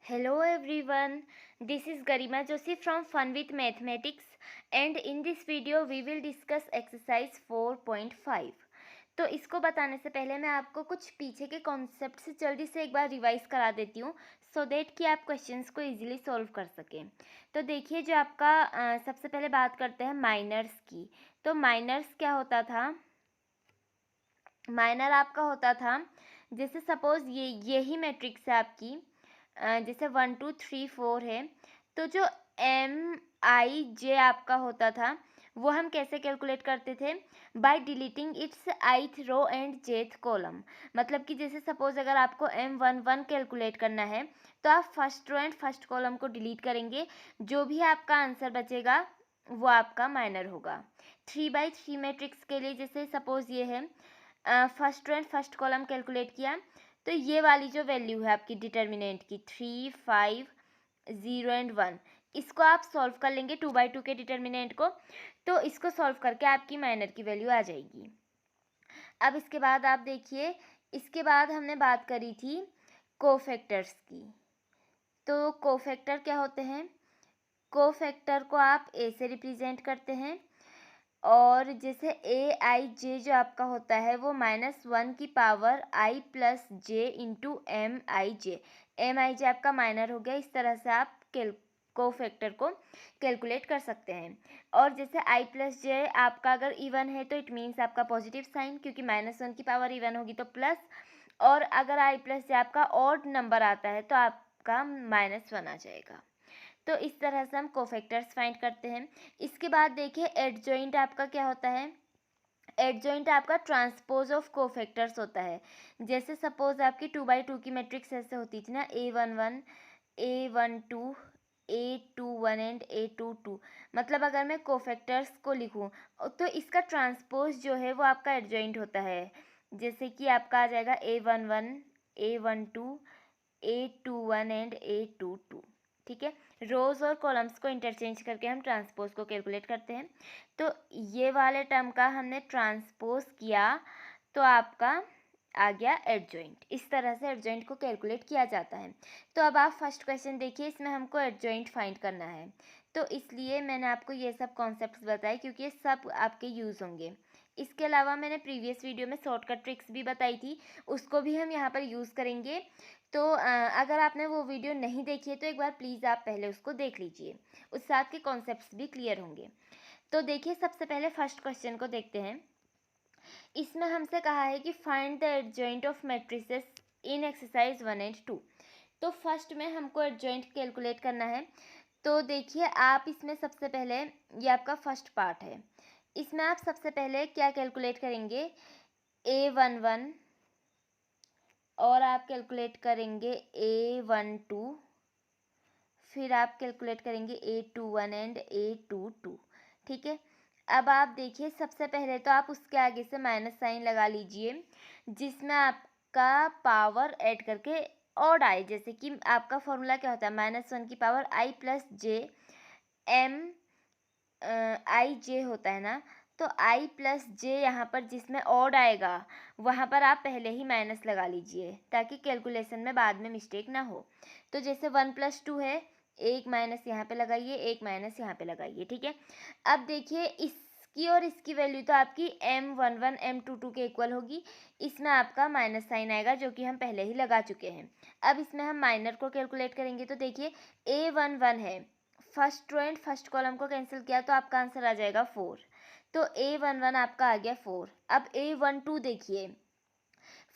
Hello everyone, this is Garima Joshi from Fun with Mathematics and in this video we will discuss exercise 4.5. तो इसको बताने से पहले मैं आपको कुछ पीछे के कॉन्सेप्ट से जल्दी से एक बार रिवाइज करा देती हूँ सो दैट कि आप क्वेश्चंस को इजीली सॉल्व कर सकें। तो देखिए जो आपका सबसे पहले बात करते हैं माइनर्स की। तो माइनर्स क्या होता था, माइनर आपका होता था जैसे सपोज यही मैट्रिक्स है आपकी, जैसे 1 2 3 4 है, तो जो MIJ आपका होता था वो हम कैसे कैलकुलेट करते थे, by deleting its ith row and jth column. मतलब कि जैसे सपोज अगर आपको M11 कैलकुलेट करना है तो आप first row and first column को डिलीट करेंगे, जो भी आपका आंसर बचेगा वो आपका माइनर होगा। 3/3 मैट्रिक्स के लिए जैसे सपोज ये है, first row and first column calculate किया तो ये वाली जो वैल्यू है आपकी डिटर्मिनेंट की 3 5 0 एंड 1, इसको आप सॉल्व कर लेंगे 2/2 के डिटर्मिनेंट को, तो इसको सॉल्व करके आपकी माइनर की वैल्यू आ जाएगी। अब इसके बाद आप देखिए, इसके बाद हमने बात करी थी कोफैक्टर्स की। तो कोफैक्टर क्या होते हैं, कोफैक्टर को आप ए से रिप्रेजेंट करते हैं और जैसे AIJ जो आपका होता है वो -1 की power I plus J into MIJ आपका माइनर हो गया। इस तरह से आप कोफैक्टर को कैलकुलेट कर सकते हैं। और जैसे I प्लस जे आपका अगर इवन है तो इट मीन्स आपका पॉजिटिव साइन, क्योंकि -1 की पावर इवन होगी तो प्लस, और अगर I प्लस जे आपका ऑड नंबर आता है तो आपका -1 आ जाएगा। तो इस तरह से हम कोफैक्टर्स फाइंड करते हैं। इसके बाद देखिए एडजॉइंट आपका क्या होता है, एडजॉइंट आपका ट्रांसपोज ऑफ कोफैक्टर्स होता है। जैसे सपोज आपकी 2/2 की मैट्रिक्स ऐसे होती थी ना, A11 A12 A21 and A22। मतलब अगर मैं कोफैक्टर्स को लिखूं तो इसका ट्रांसपोज जो है वो आपका एडजॉइंट होता है। जैसे कि आपका आ जाएगा A11 A12 A21 and A22। ठीक है, रोज और कॉलम्स को इंटरचेंज करके हम ट्रांसपोज को कैलकुलेट करते हैं। तो ये वाले टर्म का हमने ट्रांसपोज किया तो आपका आ गया एडजॉइंट। इस तरह से एडजॉइंट को कैलकुलेट किया जाता है। तो अब आप फर्स्ट क्वेश्चन देखिए, इसमें हमको एडजॉइंट फाइंड करना है, तो इसलिए मैंने आपको ये सब कॉन्सेप्ट्स बताए क्योंकि ये सब आपके यूज़ होंगे। इसके अलावा मैंने प्रीवियस वीडियो में शॉर्टकट ट्रिक्स भी बताई थी, उसको भी हम यहाँ पर यूज़ करेंगे। तो अगर आपने वो वीडियो नहीं देखी है तो एक बार प्लीज़ आप पहले उसको देख लीजिए, उस साथ के कॉन्सेप्ट्स भी क्लियर होंगे। तो देखिए सबसे पहले फर्स्ट क्वेश्चन को देखते हैं। इसमें हमसे कहा है कि find the adjoint of matrices in exercise 1 and 2। तो फर्स्ट में हमको एडजॉइंट कैलकुलेट करना है। तो देखिए आप इसमें सबसे पहले, ये आपका फर्स्ट पार्ट है, इसमें आप सबसे पहले क्या कैलकुलेट करेंगे, A11 और आप कैलकुलेट करेंगे A12, फिर आप कैलकुलेट करेंगे A21 एंड A22। ठीक है, अब आप देखिए सबसे पहले तो आप उसके आगे से माइनस साइन लगा लीजिए जिसमें आपका पावर ऐड करके ऑड आए। जैसे कि आपका फॉर्मूला क्या होता है, -1 की power I plus J MIJ होता है ना, तो I प्लस जे यहाँ पर जिसमें ऑड आएगा वहाँ पर आप पहले ही माइनस लगा लीजिए ताकि कैलकुलेशन में बाद में मिस्टेक ना हो। तो जैसे 1 + 2 है, एक माइनस यहाँ पे लगाइए, एक माइनस यहाँ पे लगाइए। ठीक है, अब देखिए इसकी और इसकी वैल्यू तो आपकी M11 M22 के इक्वल होगी, इसमें आपका माइनस साइन आएगा जो कि हम पहले ही लगा चुके हैं। अब इसमें हम माइनर को कैलकुलेट करेंगे तो देखिए A11 है, first row and first column को कैंसिल किया तो आपका आंसर आ जाएगा 4। तो A11 आपका आ गया 4। अब A12 देखिए,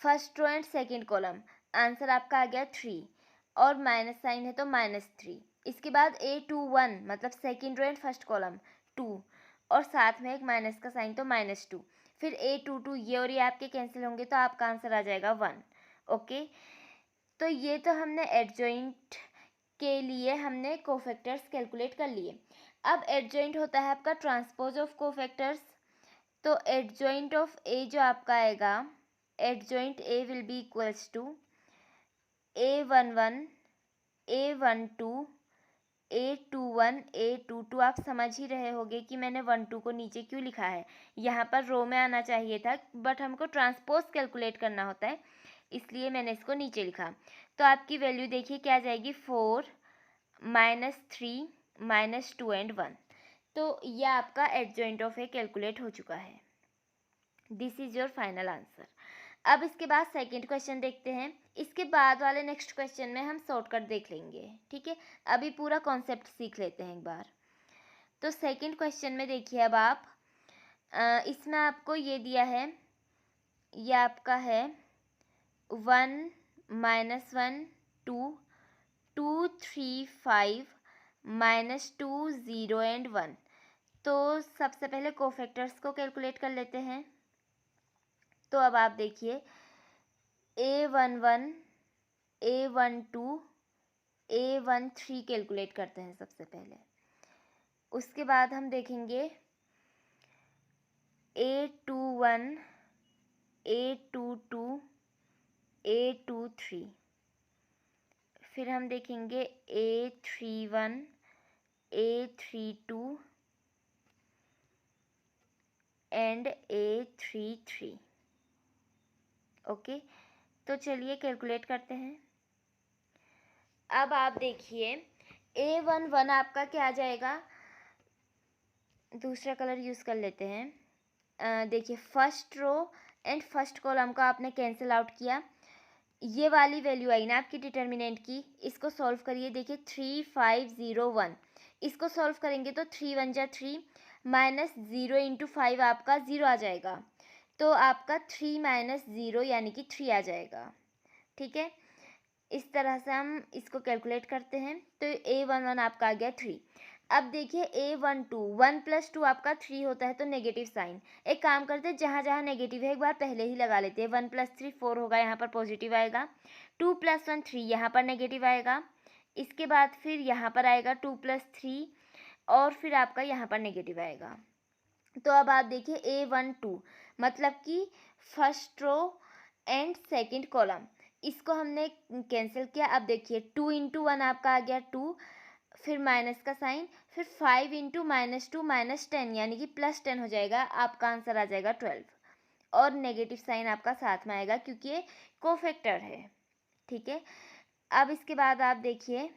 first row and second column, answer आपका आ गया 3 और माइनस साइन है तो -3। इसके बाद A21 मतलब second row and first column 2 और साथ में एक माइनस का साइन तो -2। फिर A22, ये और ये आपके कैंसिल होंगे तो आपका आंसर आ जाएगा 1। ओके, तो ये तो हमने एडजॉइंट के लिए हमने कोफैक्टर्स कैलकुलेट कर लिए। अब एडजॉइंट होता है आपका ट्रांसपोज ऑफ कोफैक्टर्स। तो एडजॉइंट ऑफ ए जो आपका आएगा, adjoint A will be equals to A11 A12 A21 A22। आप समझ ही रहे होंगे कि मैंने 1 2 को नीचे क्यों लिखा है, यहाँ पर रो में आना चाहिए था बट हमको ट्रांसपोज कैलकुलेट करना होता है इसलिए मैंने इसको नीचे लिखा। तो आपकी वैल्यू देखिए क्या आ जाएगी, 4 -3 -2 एंड 1। तो यह आपका एडजॉइंट ऑफ ए कैलकुलेट हो चुका है। This is your final answer. अब इसके बाद सेकंड क्वेश्चन देखते हैं। इसके बाद वाले नेक्स्ट क्वेश्चन में हम शॉर्टकट देख लेंगे, ठीक है। अभी पूरा कॉन्सेप्ट सीख लेते हैं एक बार। तो सेकंड क्वेश्चन में देखिए अब आप, इसमें आपको ये दिया है, ये आपका है 1 -1 2 2 3 5 -2 0 एंड 1। तो सबसे पहले कोफैक्टर्स को कैलकुलेट कर लेते हैं। तो अब आप देखिए A11 A12 A13 कैलकुलेट करते हैं सबसे पहले। उसके बाद हम देखेंगे A21 A22 A23। फिर हम देखेंगे A31 A32 and A33। Okay, तो चलिए कैलकुलेट करते हैं। अब आप देखिए A11 आपका क्या आ जाएगा, दूसरा कलर यूज़ कर लेते हैं। देखिए first row and first column का आपने कैंसिल आउट किया, ये वाली वैल्यू आई ना आपकी डिटर्मिनेंट की। इसको सॉल्व करिए, देखिए 3 5 0 1। इसको सॉल्व करेंगे तो 3 1 जा 3 -0 × 5 आपका 0 आ जाएगा। तो आपका 3 -0 यानी कि 3 आ जाएगा, ठीक है। इस तरह से हम इसको कैलकुलेट करते हैं। तो A11 आपका आ गया 3। अब देखिए A12 1 + 2 आपका 3 होता है, तो नेगेटिव साइन। एक काम करते हैं, जहाँ जहाँ नेगेटिव है एक बार पहले ही लगा लेते हैं। 1 + 3 4 होगा, यहाँ पर पॉजिटिव आएगा। 2 + 1 3, यहाँ पर नेगेटिव आएगा। इसके बाद फिर यहाँ पर आएगा 2 + 3 और फिर आपका यहाँ पर नेगेटिव आएगा। तो अब आप देखिए A12 मतलब कि first row and second column, इसको हमने कैंसिल किया। अब देखिए 2 × 1 आपका आ गया 2, फिर माइनस का साइन, फिर 5 × -2 -10 यानी कि +10 हो जाएगा। आपका आंसर आ जाएगा 12 और नेगेटिव साइन आपका साथ में आएगा क्योंकि ये कोफैक्टर है, ठीक है। अब इसके बाद आप देखिए,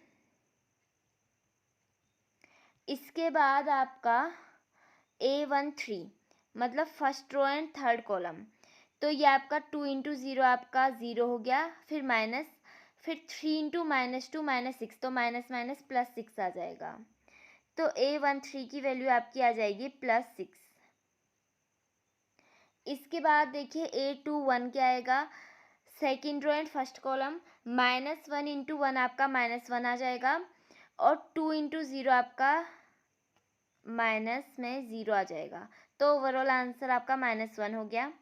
इसके बाद आपका A13 मतलब first row and third column. तो ये आपका 2 × 0 आपका 0 हो गया, फिर माइनस, फिर 3 × -2 -6, तो माइनस माइनस +6 आ जाएगा। तो A13 की वैल्यू आपकी आ जाएगी +6। इसके बाद देखिए A21 क्या आएगा, second row and first column, -1 × 1 आपका -1 आ जाएगा और 2 × 0 आपका माइनस में 0 आ जाएगा। तो ओवरऑल आंसर आपका -1 हो गया।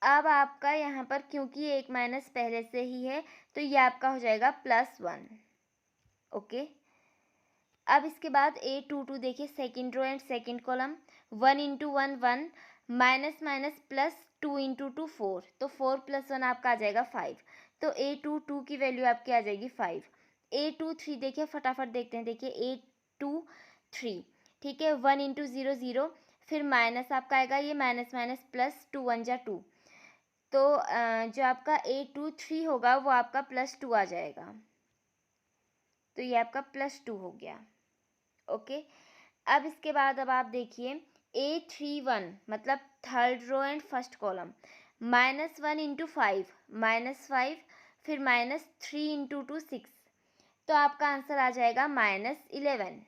अब आपका यहाँ पर क्योंकि एक माइनस पहले से ही है तो ये आपका हो जाएगा +1, ओके। अब इसके बाद A22 देखिए, second row and second column, 1 × 1 1 minus minus +2 × 2 4, तो 4 + 1 आपका आ जाएगा 5। तो A22 की वैल्यू आपकी आ जाएगी 5। A23 देखिए, फटाफट देखते हैं। देखिए A23, ठीक है, 1 × 0 0, फिर माइनस आपका आएगा, ये माइनस माइनस +2 1 जा 2, तो जो आपका A23 होगा वो आपका +2 आ जाएगा। तो ये आपका +2 हो गया, ओके। अब इसके बाद अब आप देखिए A31 मतलब third row and first column, -1 × 5 -5, फिर -3 × 2 6, तो आपका आंसर आ जाएगा -11।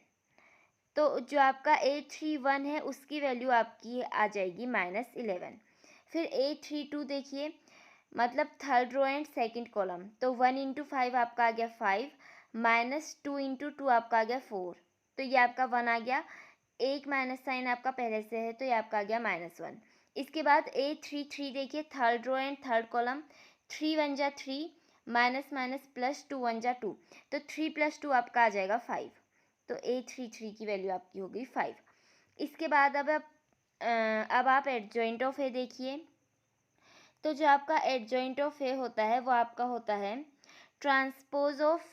तो जो आपका A31 है उसकी वैल्यू आपकी आ जाएगी -11। फिर A32 देखिए, मतलब third row and second column, तो 1 × 5 आपका आ गया 5, -2 × 2 आपका आ गया 4, तो ये आपका 1 आ गया। एक माइनस साइन आपका पहले से है तो ये आपका आ गया -1। इसके बाद A33 देखिए, third row and third column, 3 1 जा 3, माइनस माइनस +2 1 जा 2, तो 3 + 2 आपका आ जाएगा 5। तो A33 की वैल्यू आपकी हो गई 5। इसके बाद अब आप एडजॉइंट ऑफ ए देखिए। तो जो आपका एडजॉइंट ऑफ ए होता है वो आपका होता है ट्रांसपोज ऑफ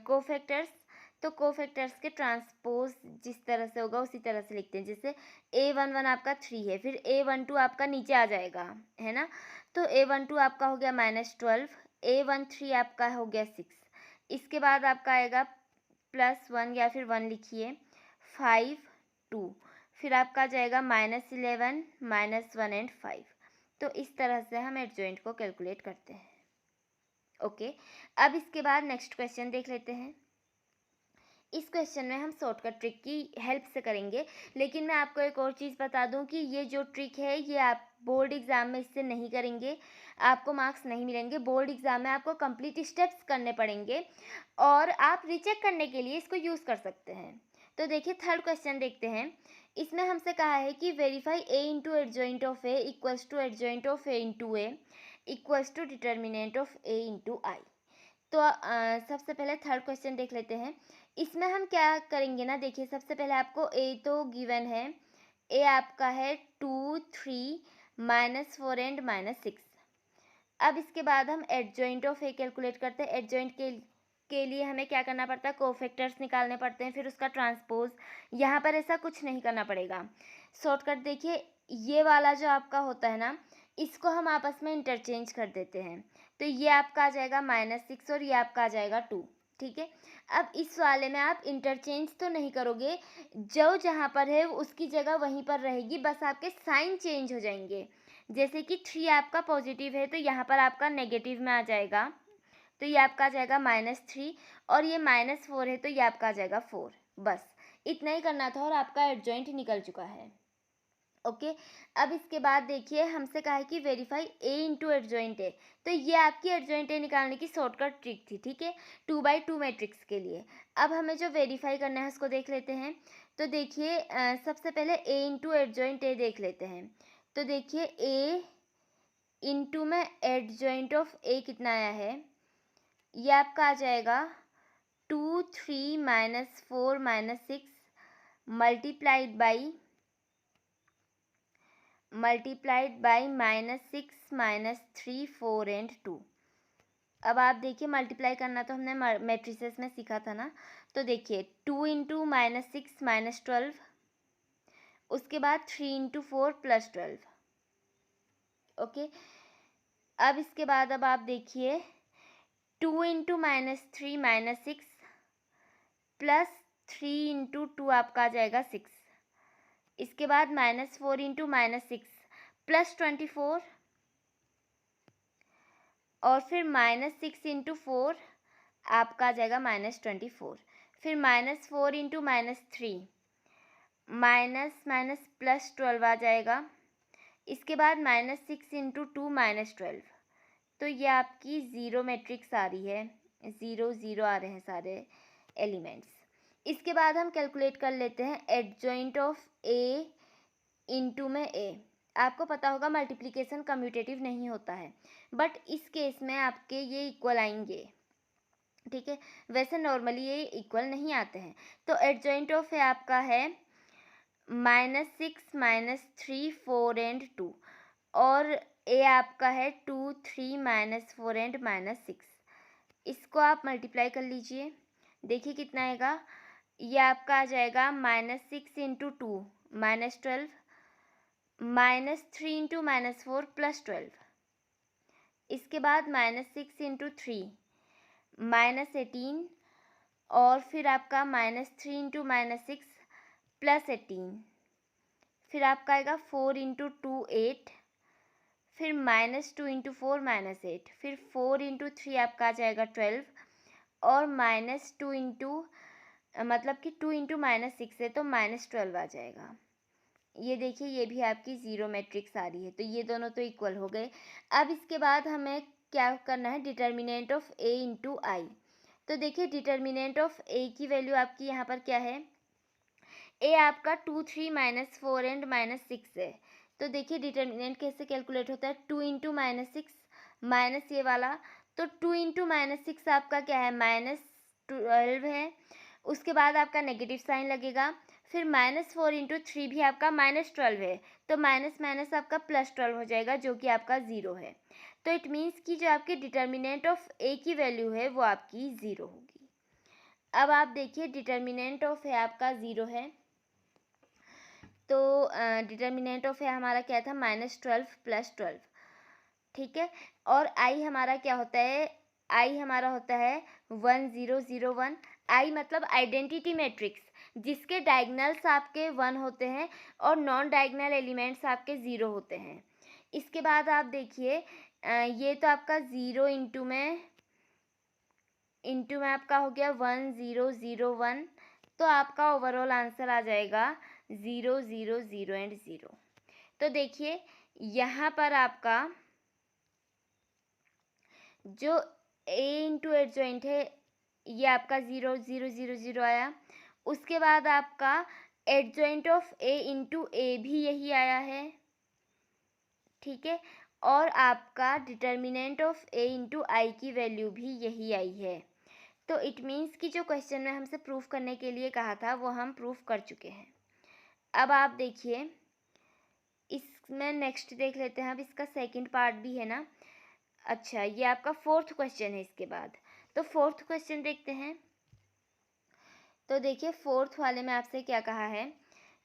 कोफैक्टर्स। तो कोफैक्टर्स के ट्रांसपोज जिस तरह से होगा उसी तरह से लिखते हैं। जैसे A11 आपका 3 है, फिर A12 आपका नीचे आ जाएगा, है ना। तो A12 आपका हो गया -12, A13 आपका हो गया 6, इसके बाद आपका आएगा +1 या फिर 1 लिखिए, 5 2, फिर आपका आ जाएगा -11 -1 एंड 5। तो इस तरह से हम एडजॉइंट को कैलकुलेट करते हैं। ओके, अब इसके बाद नेक्स्ट क्वेश्चन देख लेते हैं। इस क्वेश्चन में हम शॉर्टकट ट्रिक की हेल्प से करेंगे, लेकिन मैं आपको एक और चीज़ बता दूं कि ये जो ट्रिक है ये आप बोर्ड एग्ज़ाम में इससे नहीं करेंगे, आपको मार्क्स नहीं मिलेंगे। बोर्ड एग्ज़ाम में आपको कंप्लीट स्टेप्स करने पड़ेंगे और आप रीचेक करने के लिए इसको यूज़ कर सकते हैं। तो देखिए थर्ड क्वेश्चन देखते हैं। इसमें हमसे कहा है कि verify A into adjoint of A equals to adjoint of A into A equals to determinant of A into I। तो सबसे पहले थर्ड क्वेश्चन देख लेते हैं। इसमें हम क्या करेंगे ना, देखिए सबसे पहले आपको A तो गिवन है, A आपका है 2 3 -4 एंड -6। अब इसके बाद हम एडजॉइंट ऑफ A कैलकुलेट करते हैं। एडजॉइंट के लिए हमें क्या करना पड़ता है, कोफैक्टर्स निकालने पड़ते हैं, फिर उसका ट्रांसपोज। यहाँ पर ऐसा कुछ नहीं करना पड़ेगा। शॉर्टकट देखिए, ये वाला जो आपका होता है ना, इसको हम आपस में इंटरचेंज कर देते हैं। तो ये आपका आ जाएगा -6 और ये आपका आ जाएगा 2, ठीक है। अब इस वाले में आप इंटरचेंज तो नहीं करोगे, जो जहाँ पर है उसकी जगह वहीं पर रहेगी, बस आपके साइन चेंज हो जाएंगे। जैसे कि 3 आपका पॉजिटिव है तो यहाँ पर आपका नेगेटिव में आ जाएगा, तो ये आपका आ जाएगा -3, और ये -4 है तो ये आपका आ जाएगा 4। बस इतना ही करना था और आपका एडजॉइंट निकल चुका है। ओके, अब इसके बाद देखिए हमसे कहा है कि वेरीफाई A इंटू एडजॉइंट है, तो ये आपकी एडजॉइंट A निकालने की शॉर्टकट ट्रिक थी, ठीक है, 2x2 मैट्रिक्स के लिए। अब हमें जो वेरीफाई करना है उसको देख लेते हैं। तो देखिए सबसे पहले A इंटू एडजॉइंट A देख लेते हैं। तो देखिए A इंटू में एडजॉइंट ऑफ A कितना आया है, ये आपका आ जाएगा 2 3 -4 -6 मल्टीप्लाइड बाई -6 -3 4 एंड 2। अब आप देखिए मल्टीप्लाई करना तो हमने मैट्रिसेस में सीखा था ना। तो देखिए 2 इंटू -6 -12, उसके बाद 3 इंटू 4 +12। ओके, अब इसके बाद अब आप देखिए 2 इंटू -3 -6 +3 इंटू 2 आपका आ जाएगा 6। इसके बाद -4 इंटू -6 +24, और फिर -6 इंटू 4 आपका आ जाएगा -24, फिर -4 इंटू -3 +12 आ जाएगा। इसके बाद -6 इंटू 2 -12। तो ये आपकी ज़ीरो मैट्रिक्स आ रही है, 0 0 आ रहे हैं सारे एलिमेंट्स। इसके बाद हम कैलकुलेट कर लेते हैं एडजॉइंट ऑफ A इंटू में A। आपको पता होगा मल्टीप्लिकेशन कम्यूटेटिव नहीं होता है, बट इस केस में आपके ये इक्वल आएंगे, ठीक है। वैसे नॉर्मली ये इक्वल नहीं आते हैं। तो एडजॉइंट ऑफ A आपका है -6 -3 4 एंड 2, और A आपका है 2 3 -4 एंड -6। इसको आप मल्टीप्लाई कर लीजिए, देखिए कितना आएगा। ये आपका आ जाएगा -6 इंटू 2 -12 -3 इंटू -4 +12। इसके बाद -6 इंटू 3 -18, और फिर आपका -3 इंटू -6 +18। फिर आपका आएगा 4 इंटू 2 8, फिर -2 इंटू 4 -8, फिर 4 इंटू 3 आपका आ जाएगा 12, और -2 इंटू मतलब कि 2 इंटू -6 है तो -12 आ जाएगा। ये देखिए ये भी आपकी ज़ीरो मैट्रिक्स आ रही है, तो ये दोनों तो इक्वल हो गए। अब इसके बाद हमें क्या करना है, determinant of A into I। तो देखिए डिटर्मिनेंट ऑफ A की वैल्यू आपकी यहाँ पर क्या है, A आपका 2 3 -4 एंड -6 है। तो देखिए डिटर्मिनेंट कैसे कैलकुलेट होता है, 2 इंटू -6 माइनस ये वाला, तो 2 इंटू -6 आपका क्या है, -12 है। उसके बाद आपका नेगेटिव साइन लगेगा, फिर -4 इंटू 3 भी आपका -12 है, तो माइनस माइनस आपका +12 हो जाएगा जो कि आपका 0 है। तो इट मीन्स कि जो आपकी डिटर्मिनेंट ऑफ A की वैल्यू है वो आपकी 0 होगी। अब आप देखिए डिटर्मिनेंट ऑफ है आपका 0 है, तो डिटर्मिनेंट ऑफ है हमारा क्या था, -12 + 12, ठीक है। और आई हमारा क्या होता है, आई हमारा होता है 1 0 0 1। आई मतलब आइडेंटिटी मैट्रिक्स, जिसके डायगनल्स आपके 1 होते हैं और नॉन डायगनल एलिमेंट्स आपके 0 होते हैं। इसके बाद आप देखिए ये तो आपका 0 इंटू में आपका हो गया 1 0 0 1, तो आपका ओवरऑल आंसर आ जाएगा 0 0 0 एंड 0। तो देखिए यहाँ पर आपका जो a इंटू एडजॉइंट है ये आपका 0 0 0 0 आया। उसके बाद आपका एडजॉइंट ऑफ a इंटू ए भी यही आया है, ठीक है। और आपका डिटर्मिनेंट ऑफ a इंटू आई की वैल्यू भी यही आई है। तो इट मीन्स कि जो क्वेश्चन में हमसे प्रूफ करने के लिए कहा था वो हम प्रूफ कर चुके हैं। अब आप देखिए इसमें नेक्स्ट देख लेते हैं, अब इसका सेकंड पार्ट भी है ना। अच्छा ये आपका 4th क्वेश्चन है इसके बाद, तो 4th क्वेश्चन देखते हैं। तो देखिए 4th वाले में आपसे क्या कहा है,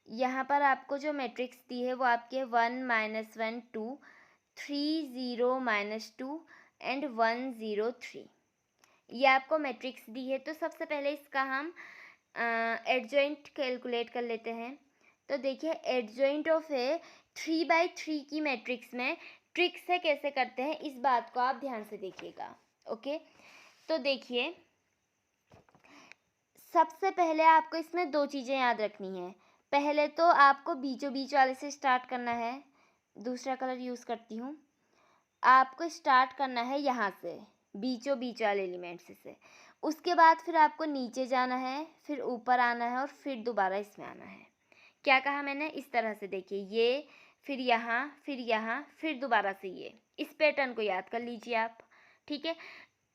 यहाँ पर आपको जो मैट्रिक्स दी है वो आपके 1 -1 2 3 0 -2 एंड 1 0 3, ये आपको मैट्रिक्स दी है। तो सबसे पहले इसका हम एडजॉइंट कैलकुलेट कर लेते हैं। तो देखिए एडजॉइंट ऑफ है 3/3 की मैट्रिक्स में ट्रिक से कैसे करते हैं इस बात को आप ध्यान से देखिएगा, ओके। तो देखिए सबसे पहले आपको इसमें 2 चीज़ें याद रखनी है। पहले तो आपको बीचों बीच वाले से स्टार्ट करना है, दूसरा कलर यूज़ करती हूँ। आपको स्टार्ट करना है यहाँ से, बीचों बीच वाले एलिमेंट्स से। उसके बाद फिर आपको नीचे जाना है, फिर ऊपर आना है और फिर दोबारा इसमें आना है। क्या कहा मैंने, इस तरह से देखिए, ये फिर यहाँ फिर दोबारा से ये, इस पैटर्न को याद कर लीजिए आप, ठीक है।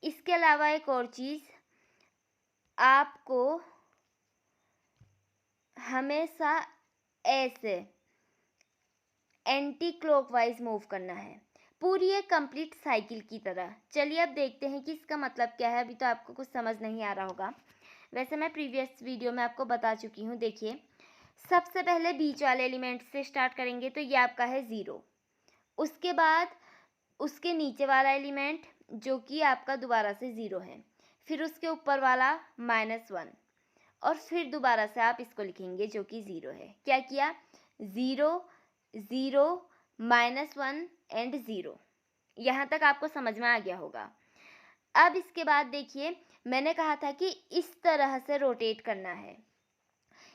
इसके अलावा एक और चीज़, आपको हमेशा ऐसे एंटी क्लॉकवाइज मूव करना है, पूरी एक कंप्लीट साइकिल की तरह। चलिए अब देखते हैं कि इसका मतलब क्या है। अभी तो आपको कुछ समझ नहीं आ रहा होगा, वैसे मैं प्रीवियस वीडियो में आपको बता चुकी हूँ। देखिए सबसे पहले बीच वाले एलिमेंट से स्टार्ट करेंगे, तो ये आपका है 0। उसके बाद उसके नीचे वाला एलिमेंट जो कि आपका दोबारा से 0 है, फिर उसके ऊपर वाला -1, और फिर दोबारा से आप इसको लिखेंगे जो कि 0 है। क्या किया, 0 0 -1 एंड 0। यहाँ तक आपको समझ में आ गया होगा। अब इसके बाद देखिए मैंने कहा था कि इस तरह से रोटेट करना है।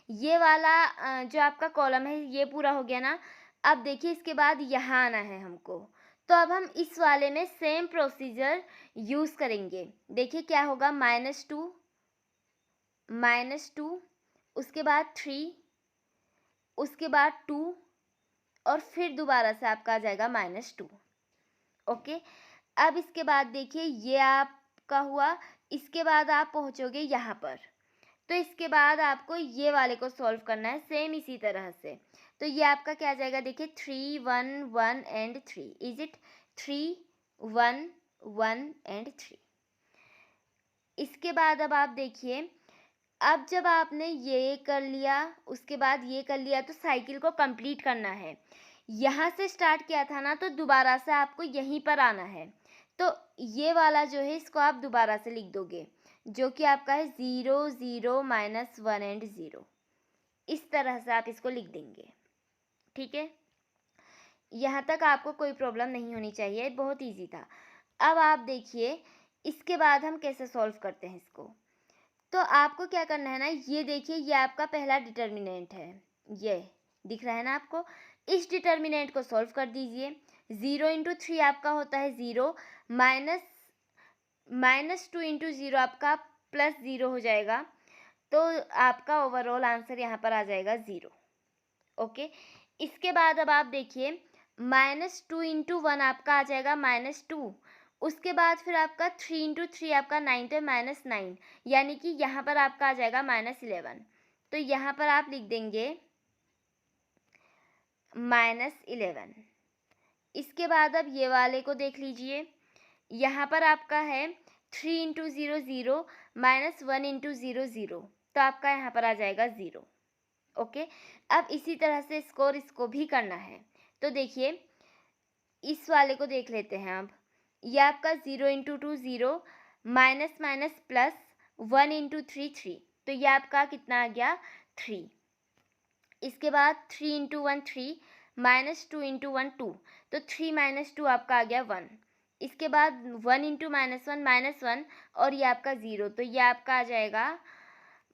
ये वाला जो आपका कॉलम है ये पूरा हो गया ना। अब देखिए इसके बाद यहाँ आना है हमको, तो अब हम इस वाले में सेम प्रोसीजर यूज़ करेंगे। देखिए क्या होगा, -2 उसके बाद 3, उसके बाद 2 और फिर दोबारा से आपका आ जाएगा -2, ओके। अब इसके बाद देखिए ये आपका हुआ, इसके बाद आप पहुँचोगे यहाँ पर, तो इसके बाद आपको ये वाले को सॉल्व करना है सेम इसी तरह से। तो ये आपका क्या आ जाएगा, देखिए 3 1 1 एंड 3, इज इट 3 1 1 एंड 3। इसके बाद अब आप देखिए, अब जब आपने ये कर लिया उसके बाद ये कर लिया, तो साइकिल को कंप्लीट करना है। यहाँ से स्टार्ट किया था ना, तो दोबारा से आपको यहीं पर आना है। तो ये वाला जो है इसको आप दोबारा से लिख दोगे, जो कि आपका है 0 0 -1 एंड 0। इस तरह से आप इसको लिख देंगे, ठीक है। यहाँ तक आपको कोई प्रॉब्लम नहीं होनी चाहिए, बहुत इजी था। अब आप देखिए इसके बाद हम कैसे सॉल्व करते हैं इसको। तो आपको क्या करना है ना, ये देखिए ये आपका पहला डिटर्मिनेंट है, ये दिख रहा है ना आपको। इस डिटर्मिनेंट को सॉल्व कर दीजिए। 0 × 3 आपका होता है 0, -2 × 0 आपका +0 हो जाएगा, तो आपका ओवरऑल आंसर यहाँ पर आ जाएगा 0, ओके। इसके बाद अब आप देखिए -2 × 1 आपका आ जाएगा -2, उसके बाद फिर आपका 3 × 3 आपका 9 तो -9, यानी कि यहाँ पर आपका आ जाएगा -11। तो यहाँ पर आप लिख देंगे -11। इसके बाद अब ये वाले को देख लीजिए, यहाँ पर आपका है 3 इंटू 0 0 माइनस 1 इंटू 0 0, तो आपका यहाँ पर आ जाएगा 0। ओके, अब इसी तरह से स्कोर इसको भी करना है। तो देखिए इस वाले को देख लेते हैं अब। ये आपका 0 into 2 0 minus minus plus 1 into 3 3, तो ये आपका कितना आ गया 3। इसके बाद 3 इंटू 1 3 माइनस 2 इंटू 1 2, तो 3 माइनस 2 आपका आ गया 1। इसके बाद 1 इंटू -1 -1 और ये आपका 0, तो ये आपका आ जाएगा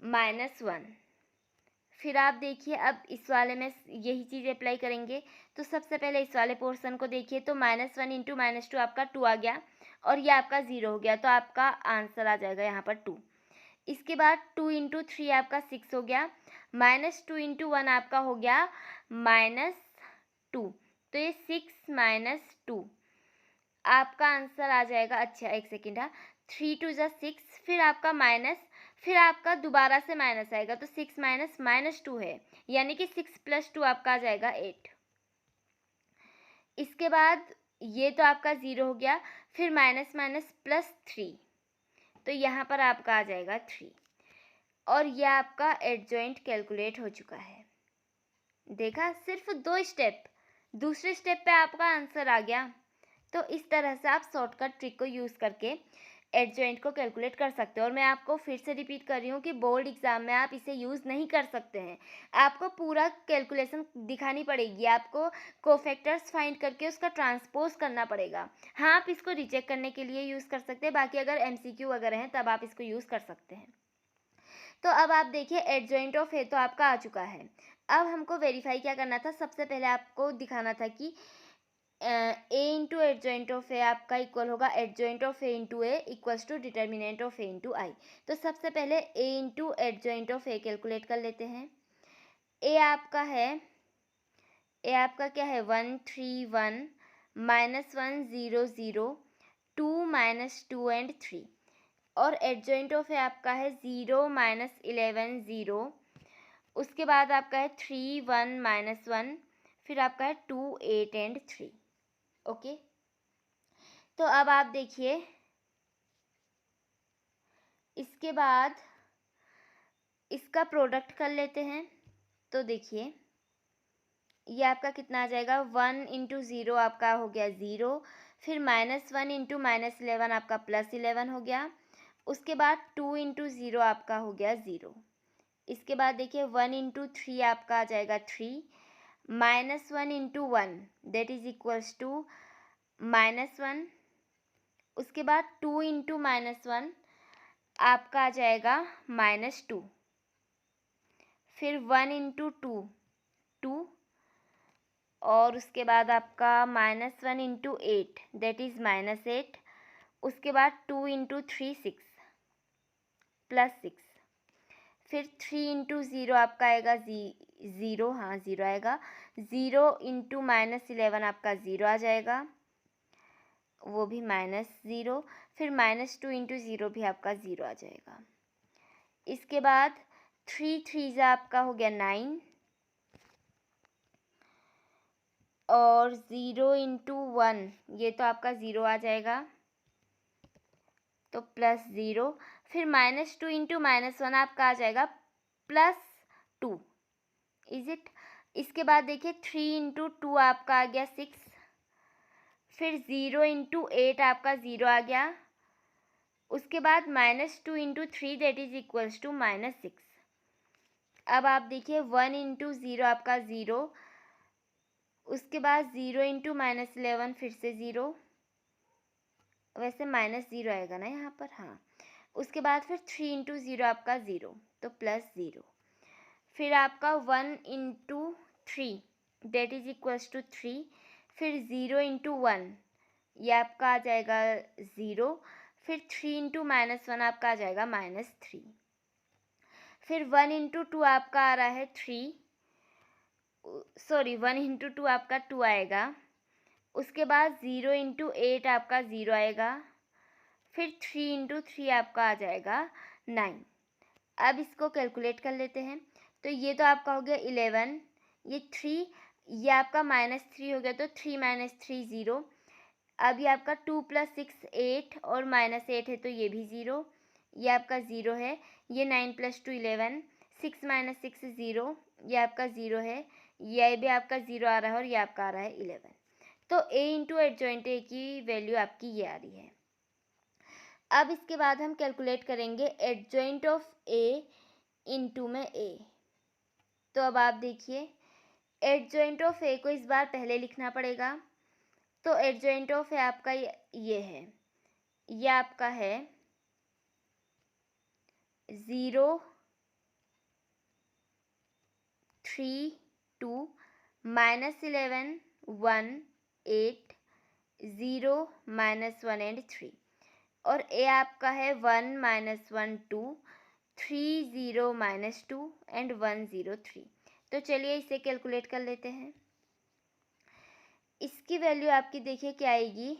-1। फिर आप देखिए अब इस वाले में यही चीज़ अप्लाई करेंगे। तो सबसे पहले इस वाले पोर्शन को देखिए, तो -1 इंटू -2 आपका 2 आ गया और ये आपका 0 हो गया, तो आपका आंसर आ जाएगा यहाँ पर 2। इसके बाद 2 इंटू 3 आपका 6 हो गया, -2 इंटू 1 आपका हो गया -2, तो ये 6 माइनस 2 आपका आंसर आ जाएगा। अच्छा एक सेकेंड, हाँ 3 2 ज़ा 6, फिर आपका माइनस, फिर आपका दोबारा से माइनस आएगा, तो 6 माइनस -2 है, यानी कि 6 प्लस 2 आपका आ जाएगा 8। इसके बाद ये तो आपका 0 हो गया, फिर माइनस माइनस प्लस 3, तो यहाँ पर आपका आ जाएगा 3 और यह आपका एडजॉइंट कैलकुलेट हो चुका है। देखा, सिर्फ 2 स्टेप, दूसरे स्टेप पे आपका आंसर आ गया। तो इस तरह से आप शॉर्टकट ट्रिक को यूज़ करके एडजॉइंट को कैलकुलेट कर सकते हो। और मैं आपको फिर से रिपीट कर रही हूँ कि बोर्ड एग्ज़ाम में आप इसे यूज़ नहीं कर सकते हैं, आपको पूरा कैलकुलेशन दिखानी पड़ेगी, आपको कोफैक्टर्स फाइंड करके उसका ट्रांसपोज करना पड़ेगा। हाँ आप इसको रिचेक करने के लिए यूज़ कर सकते हैं, बाकी अगर MCQ वगैरह हैं तब आप इसको यूज़ कर सकते हैं। तो अब आप देखिए एडजॉइंट ऑफ ए तो आपका आ चुका है। अब हमको वेरीफाई क्या करना था, सबसे पहले आपको दिखाना था कि A into adjoint of A आपका इक्वल होगा adjoint of A into A equals to determinant of A into I. तो सबसे पहले A into adjoint of A calculate कर लेते हैं। ए आपका क्या है 1 3 1 -1 0 0 2 -2 एंड 3, और एडजॉइंट ऑफ ए आपका है 0 -11 0, उसके बाद आपका है 3 1 -1, फिर आपका है 2 8 एंड 3। ओके, तो अब आप देखिए इसके बाद इसका प्रोडक्ट कर लेते हैं। तो देखिए ये आपका कितना आ जाएगा, 1 इंटू 0 आपका हो गया 0, फिर -1 इंटू -11 आपका +11 हो गया, उसके बाद 2 इंटू 0 आपका हो गया 0। इसके बाद देखिए 1 इंटू 3 आपका आ जाएगा 3, -1 into 1 that is equals to -1, उसके बाद 2 इंटू -1 आपका आ जाएगा -2, फिर 1 इंटू 2 2, और उसके बाद आपका -1 इंटू 8 दैट इज़ -8, उसके बाद 2 इंटू 3 6 +6, फिर 3 इंटू 0 आपका आएगा 0, हाँ 0 आएगा, 0 इंटू -11 आपका 0 आ जाएगा, वो भी -0, फिर -2 इंटू 0 भी आपका 0 आ जाएगा। इसके बाद 3 3 आपका हो गया 9, और 0 इंटू 1 ये तो आपका 0 आ जाएगा, तो +0, फिर -2 इंटू -1 आपका आ जाएगा +2, इज इट। इसके बाद देखिए 3 इंटू 2 आपका आ गया 6, फिर 0 इंटू 8 आपका 0 आ गया, उसके बाद -2 into 3 that is equals to -6। अब आप देखिए 1 इंटू 0 आपका 0, उसके बाद 0 इंटू -11 फिर से 0, वैसे -0 आएगा ना यहाँ पर, हाँ। उसके बाद फिर 3 इंटू 0 आपका 0, तो +0, फिर आपका 1 into 3 that is equals to 3, फिर 0 इंटू 1 ये आपका आ जाएगा 0, फिर 3 इंटू -1 आपका आ जाएगा -3, फिर 1 इंटू 2 आपका आ रहा है 3, सॉरी 1 इंटू 2 आपका 2 आएगा, उसके बाद 0 इंटू 8 आपका 0 आएगा, फिर 3 इंटू 3 आपका आ जाएगा 9। अब इसको कैलकुलेट कर लेते हैं। तो ये तो आपका हो गया 11, ये 3, ये आपका -3 हो गया, तो 3 - 3 0, अब ये आपका 2 + 6 8 और -8 है तो ये भी 0, ये आपका 0 है। ये 9 + 2 11, 6 - 6 0, ये आपका 0 है। ये भी आपका 0 आ रहा है और ये आपका आ रहा है 11। तो a इंटू एडजॉइंट ए की वैल्यू आपकी ये आ रही है। अब इसके बाद हम कैलकुलेट करेंगे एडजॉइंट ऑफ a इंटू में a। तो अब आप देखिए, एडजॉइंट ऑफ a को इस बार पहले लिखना पड़ेगा। तो एडजॉइंट ऑफ a आपका ये है, ये आपका है 0 3 2 -11 1 8 0 -1 एंड 3, और a आपका है 1 -1 2 3 0 -2 एंड 1 0 3। तो चलिए इसे कैलकुलेट कर लेते हैं। इसकी वैल्यू आपकी देखिए क्या आएगी,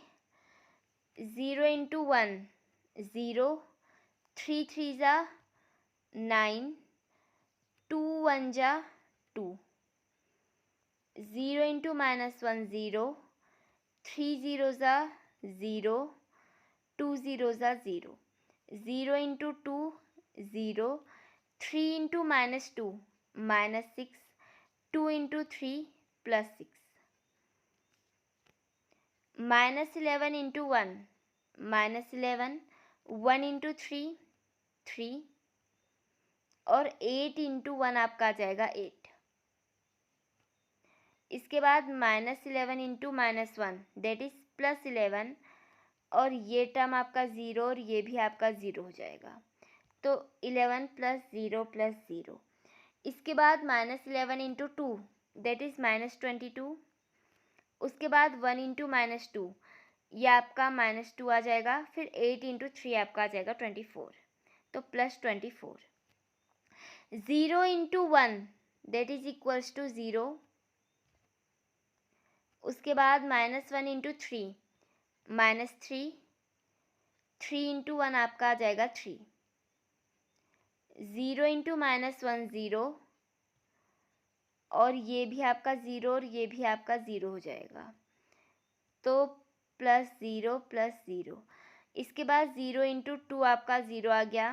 0 इंटू 1 0, 3 3 जा 9, 2 1 जा 2, 0 इंटू -1 0, 3 0 जा 0, 2 0 जा 0, 0 into 2 0, 3 into -2 -6, 2 into 3 +6, -11 into 1 -11, 1 into 3 3, और 8 इंटू 1 आपका आ जाएगा 8। इसके बाद -11 इंटू -1 दैट इज +11, और ये टर्म आपका 0 और ये भी आपका 0 हो जाएगा। तो 11 + 0 + 0। इसके बाद -11 इंटू 2 दैट इज -22। उसके बाद 1 इंटू -2, ये आपका -2 आ जाएगा। फिर 8 इंटू 3 आपका आ जाएगा 24, तो +24। 0 into 1 that is equals to 0। उसके बाद -1 इंटू 3 -3, 3 इंटू 1 आपका आ जाएगा 3, 0 इंटू -1 0, और ये भी आपका 0 और ये भी आपका 0 हो जाएगा। तो +0 +0। इसके बाद 0 इंटू 2 आपका 0 आ गया,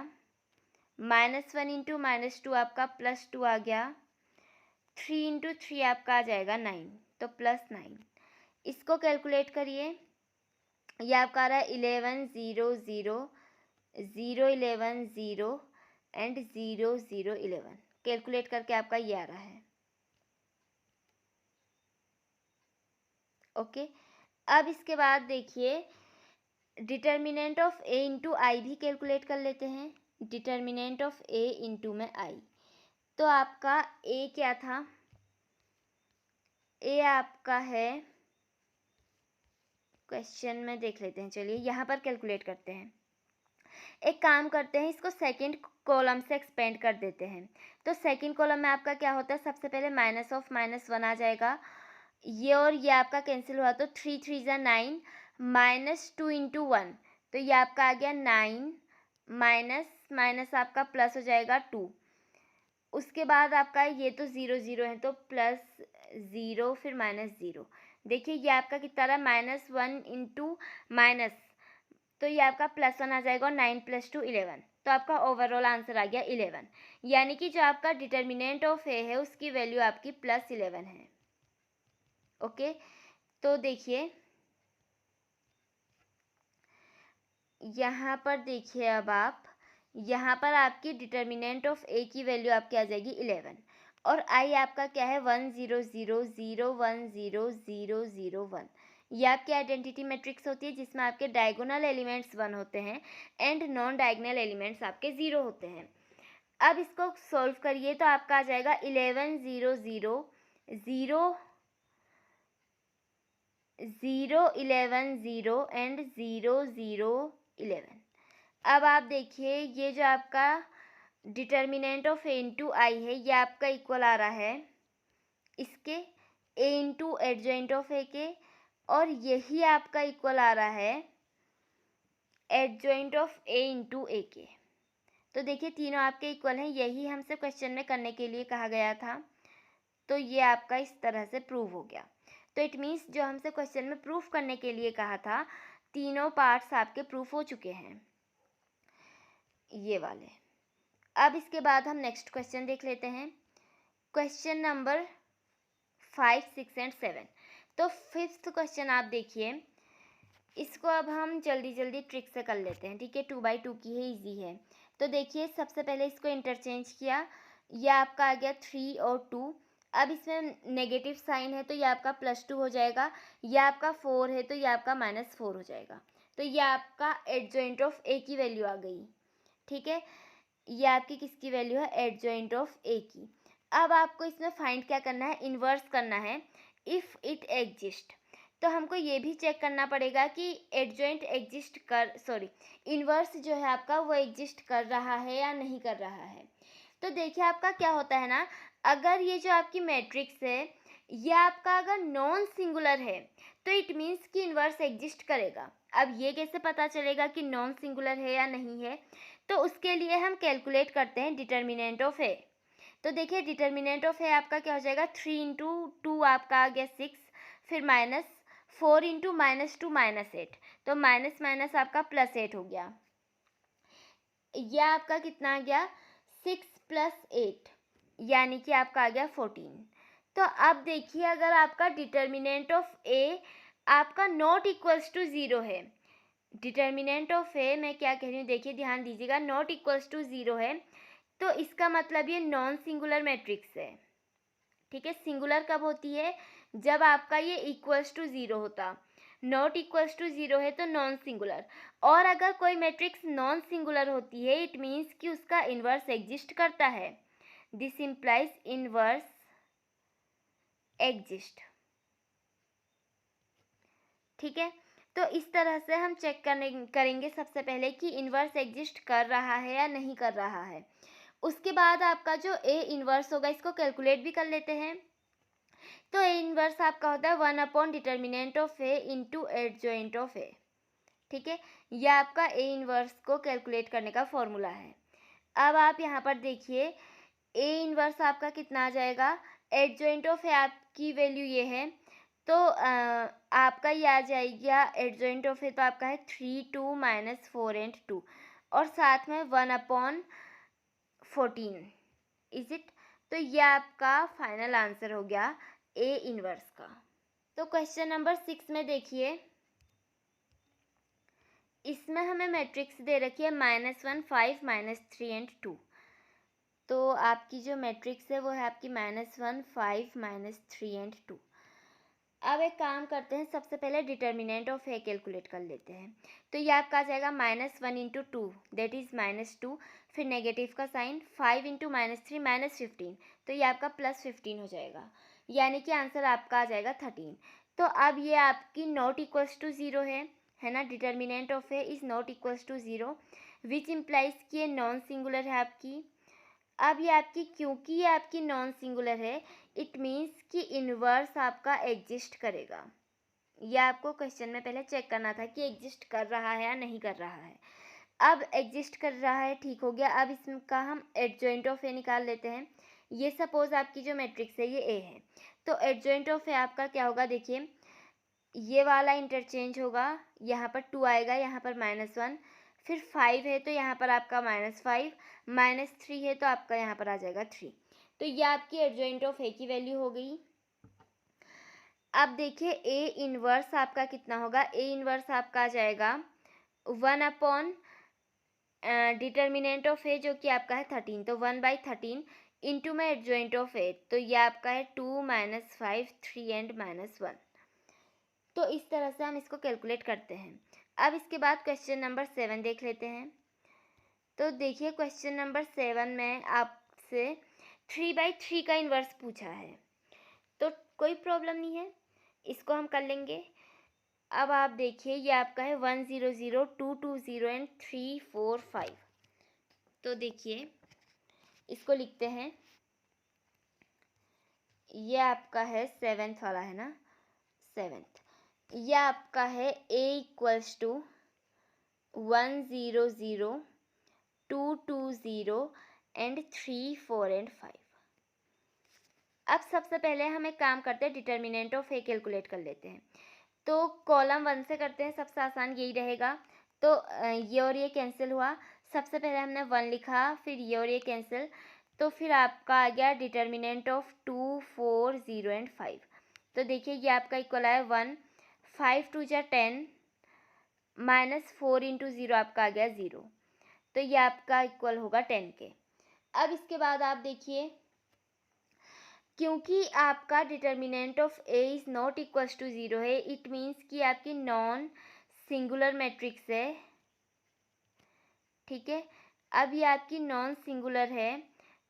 -1 इंटू -2 आपका +2 आ गया, 3 इंटू 3 आपका आ जाएगा 9, तो +9। इसको कैलकुलेट करिए, ये आपका आ रहा है 11 0 0 0 11 0 एंड 0 0 11। कैलकुलेट करके आपका ये आ रहा है। ओके, अब इसके बाद देखिए डिटर्मिनेंट ऑफ a इंटू आई भी कैलकुलेट कर लेते हैं। डिटर्मिनेंट ऑफ a इंटू में आई, तो आपका a क्या था, a आपका है, क्वेश्चन में देख लेते हैं। चलिए यहाँ पर कैलकुलेट करते हैं। एक काम करते हैं, इसको सेकंड कॉलम से एक्सपेंड कर देते हैं। तो सेकंड कॉलम में आपका क्या होता है, सबसे पहले -(-1) आ जाएगा। ये और ये आपका कैंसिल हुआ तो 3 3 जा 9, -2 इंटू 1, तो ये आपका आ गया 9, माइनस आपका प्लस हो जाएगा 2। उसके बाद आपका ये तो 0 0 है तो +0 फिर -0। देखिए ये आपका कितना रहा, -1 इंटू माइनस, तो ये आपका +1 आ जाएगा, और 9 + 2 11। तो आपका ओवरऑल आंसर आ गया 11। यानी कि जो आपका डिटर्मिनेंट ऑफ ए है उसकी वैल्यू आपकी +11 है। ओके, तो देखिए यहाँ पर देखिए, अब आप यहाँ पर आपकी डिटर्मिनेंट ऑफ ए की वैल्यू आपकी आ जाएगी 11, और आई आपका क्या है 1 0 0 0 1 0 0 0 1। ये आपकी आइडेंटिटी मैट्रिक्स होती है जिसमें आपके डायगोनल एलिमेंट्स 1 होते हैं एंड नॉन डायगोनल एलिमेंट्स आपके 0 होते हैं। अब इसको सॉल्व करिए तो आपका आ जाएगा 11 0 0 0 0 11 0 एंड 0 0 11। अब आप देखिए ये जो आपका डिटर्मिनेंट ऑफ ए इंटू आई है ये आपका इक्वल आ रहा है इसके ए इंटू एडजॉइंट ऑफ ए के, और यही आपका इक्वल आ रहा है एडजॉइंट ऑफ ए इंटू ए के। तो देखिए तीनों आपके इक्वल हैं, यही हमसे क्वेश्चन में करने के लिए कहा गया था। तो ये आपका इस तरह से प्रूव हो गया। तो इट मीन्स जो हमसे क्वेश्चन में प्रूफ करने के लिए कहा था, तीनों पार्ट्स आपके प्रूफ हो चुके हैं, ये वाले। अब इसके बाद हम नेक्स्ट क्वेश्चन देख लेते हैं, क्वेश्चन नंबर 5, 6 एंड 7। तो 5th क्वेश्चन आप देखिए, इसको अब हम जल्दी जल्दी ट्रिक से कर लेते हैं, ठीक है। 2/2 की है, इजी है। तो देखिए सबसे पहले इसको इंटरचेंज किया, यह आपका आ गया 3 और 2। अब इसमें नेगेटिव साइन है तो यह आपका +2 हो जाएगा, यह आपका 4 है तो यह आपका -4 हो जाएगा। तो यह आपका एडजॉइंट ऑफ ए की वैल्यू आ गई, ठीक है। यह आपकी किसकी वैल्यू है, एडजॉइंट ऑफ ए की। अब आपको इसमें फाइंड क्या करना है, इन्वर्स करना है, इफ़ इट एग्जिस्ट। तो हमको ये भी चेक करना पड़ेगा कि एडजॉइंट एग्जिस्ट कर इन्वर्स जो है आपका वो एग्जिस्ट कर रहा है या नहीं कर रहा है। तो देखिए आपका क्या होता है ना, अगर ये जो आपकी मैट्रिक्स है ये आपका अगर नॉन सिंगुलर है तो इट मीन्स कि इन्वर्स एग्जिस्ट करेगा। अब ये कैसे पता चलेगा कि नॉन सिंगुलर है या नहीं है, तो उसके लिए हम कैलकुलेट करते हैं डिटर्मिनेंट ऑफ ए। तो देखिए डिटर्मिनेंट ऑफ ए आपका क्या हो जाएगा, 3 × 2 आपका आ गया 6, फिर -4 × -2 -8, तो माइनस माइनस आपका +8 हो गया। यह आपका कितना आ गया, 6 + 8, यानी कि आपका आ गया 14। तो अब देखिए अगर आपका डिटर्मिनेंट ऑफ ए आपका नॉट इक्वल्स टू 0 है, डिटर्मिनेंट ऑफ ए मैं क्या कह रही हूँ देखिए ध्यान दीजिएगा, नॉट इक्वल्स टू 0 है, तो इसका मतलब ये नॉन सिंगुलर मैट्रिक्स है, ठीक है। सिंगुलर कब होती है, जब आपका ये इक्वल्स टू 0 होता, नॉट इक्वल्स टू 0 है तो नॉन सिंगुलर। और अगर कोई मैट्रिक्स नॉन सिंगुलर होती है इट मीन्स कि उसका इन्वर्स एग्जिस्ट करता है, दिस इम्प्लाइज इन्वर्स एग्जिस्ट, ठीक है। तो इस तरह से हम चेक करेंगे सबसे पहले कि इन्वर्स एग्जिस्ट कर रहा है या नहीं कर रहा है। उसके बाद आपका जो ए इन्वर्स होगा इसको कैलकुलेट भी कर लेते हैं। तो ए इन्वर्स आपका होता है 1 determinant of A into adjoint of A, ठीक है। यह आपका ए इन्वर्स को कैलकुलेट करने का फॉर्मूला है। अब आप यहाँ पर देखिए ए इन्वर्स आपका कितना आ जाएगा, एडजॉइंट ऑफ ए आपकी वैल्यू ये है, तो आपका ये आ जाएगा एडजॉइंट ऑफ ए, तो आपका है 3 2 -4 and 2 और साथ में 1/14 इज इट। तो ये आपका फाइनल आंसर हो गया ए इन्वर्स का। तो क्वेश्चन नंबर 6 में देखिए, इसमें हमें मैट्रिक्स दे रखी है -1 5 -3 and 2। तो आपकी जो मैट्रिक्स है वो है आपकी -1 5 -3 and 2। अब एक काम करते हैं, सबसे पहले डिटर्मिनेंट ऑफ ए कैलकुलेट कर लेते हैं। तो ये आपका आ जाएगा -1 × 2 दैट इज़ -2, फिर नेगेटिव का साइन, 5 × -3 -15, तो ये आपका +15 हो जाएगा, यानी कि आंसर आपका आ जाएगा 13। तो अब ये आपकी नॉट इक्वल्स टू 0 है ना, determinant of A is not equals to 0 which implies कि ये नॉन सिंगुलर है आपकी। अब ये आपकी, क्योंकि ये आपकी नॉन सिंगुलर है इट मीन्स कि इन्वर्स आपका एग्जिस्ट करेगा। यह आपको क्वेश्चन में पहले चेक करना था कि एग्जिस्ट कर रहा है या नहीं कर रहा है। अब एग्जिस्ट कर रहा है, ठीक हो गया। अब इसका हम एडजॉइंट ऑफ ए निकाल लेते हैं। ये सपोज आपकी जो मैट्रिक्स है ये ए है, तो एडजॉइंट ऑफ ए आपका क्या होगा, देखिए ये वाला इंटरचेंज होगा, यहाँ पर 2 आएगा, यहाँ पर -1, फिर 5 है तो यहाँ पर आपका -5, -3 है तो आपका यहाँ पर आ जाएगा 3। तो ये आपकी एडजॉइंट ऑफ ए की वैल्यू हो गई। अब देखिए ए इन्वर्स आपका कितना होगा, ए इन्वर्स आपका आ जाएगा 1 डिटर्मिनेंट ऑफ ए जो कि आपका है 13, तो 1/13 इंटू में एडजॉइंट ऑफ ए, तो ये आपका है 2 -5 3 and -1। तो इस तरह से हम इसको कैलकुलेट करते हैं। अब इसके बाद क्वेश्चन नंबर 7 देख लेते हैं। तो देखिए क्वेश्चन नंबर 7 में आपसे 3/3 का इन्वर्स पूछा है, तो कोई प्रॉब्लम नहीं है, इसको हम कर लेंगे। अब आप देखिए ये आपका है 1 0 0 2 2 0 and 3 4 5। तो देखिए इसको लिखते हैं, ये आपका है 7th वाला है ना, 7th। यह आपका है a equals to 1 0 0 2 2 0 and 3 4 and 5। अब सबसे पहले हम एक काम करते हैं, डिटर्मिनेंट ऑफ ए कैलकुलेट कर लेते हैं। तो कॉलम 1 से करते हैं, सबसे आसान यही रहेगा। तो ये और ये कैंसिल हुआ। सबसे पहले हमने 1 लिखा, फिर ये और ये कैंसिल, तो फिर आपका आ गया डिटर्मिनेंट ऑफ 2, 4, 0 एंड 5। तो देखिए ये आपका इक्वल आया 1, 5 2 जा 10, -4 इंटू 0 आपका आ गया 0। तो ये आपका इक्वल होगा 10 के। अब इसके बाद आप देखिए, क्योंकि आपका determinant of A is not equals to 0 है, इट मीन्स कि आपकी नॉन सिंगुलर मैट्रिक्स है। ठीक है, अब ये आपकी नॉन सिंगुलर है,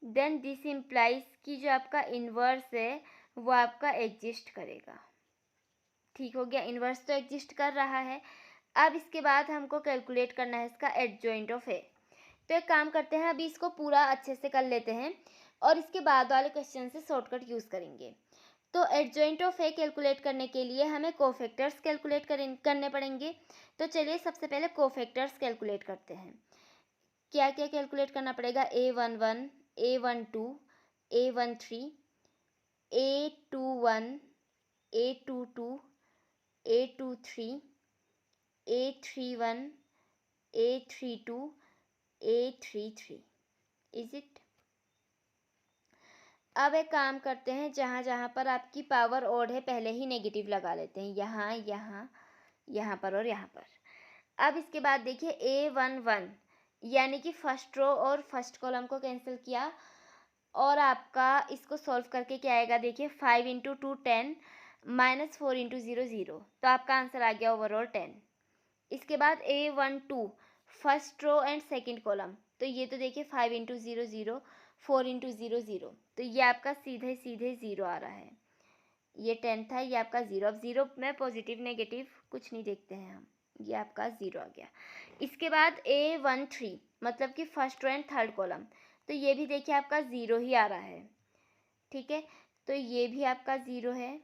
देन दिस इम्प्लाइज कि जो आपका इन्वर्स है वो आपका एग्जिस्ट करेगा। ठीक हो गया, इन्वर्स तो एग्जिस्ट कर रहा है। अब इसके बाद हमको कैलकुलेट करना है इसका एडजॉइंट ऑफ ए। तो एक काम करते हैं, अभी इसको पूरा अच्छे से कर लेते हैं और इसके बाद वाले क्वेश्चन से शॉर्टकट यूज़ करेंगे। तो एडजॉइंट ऑफ ए कैलकुलेट करने के लिए हमें कोफैक्टर्स कैलकुलेट करने पड़ेंगे। तो चलिए सबसे पहले कोफैक्टर्स कैलकुलेट करते हैं। क्या क्या कैलकुलेट करना पड़ेगा? A11, A12, A13, A21, A22, A23, A31, A32, A33। Is it? अब एक काम करते हैं, जहाँ जहाँ पर आपकी पावर ओड है पहले ही नेगेटिव लगा लेते हैं, यहाँ यहाँ यहाँ पर और यहाँ पर। अब इसके बाद देखिए A11 यानी कि फर्स्ट रो और फर्स्ट कॉलम को कैंसिल किया और आपका इसको सॉल्व करके क्या आएगा? देखिए 5 इंटू 2 10, -4 इंटू 0 0। तो आपका आंसर आ गया ओवरऑल 10। इसके बाद A12 first row and second column, तो ये तो देखिए 5 इंटू 0 0, 4 इंटू 0 0, तो ये आपका सीधे सीधे 0 आ रहा है। ये 10 था, ये आपका 0। अब 0 में पॉजिटिव नेगेटिव कुछ नहीं देखते हैं हम, ये आपका 0 आ गया। इसके बाद A13 मतलब कि first row and third column, तो ये भी देखिए आपका 0 ही आ रहा है। ठीक है, तो ये भी आपका 0 है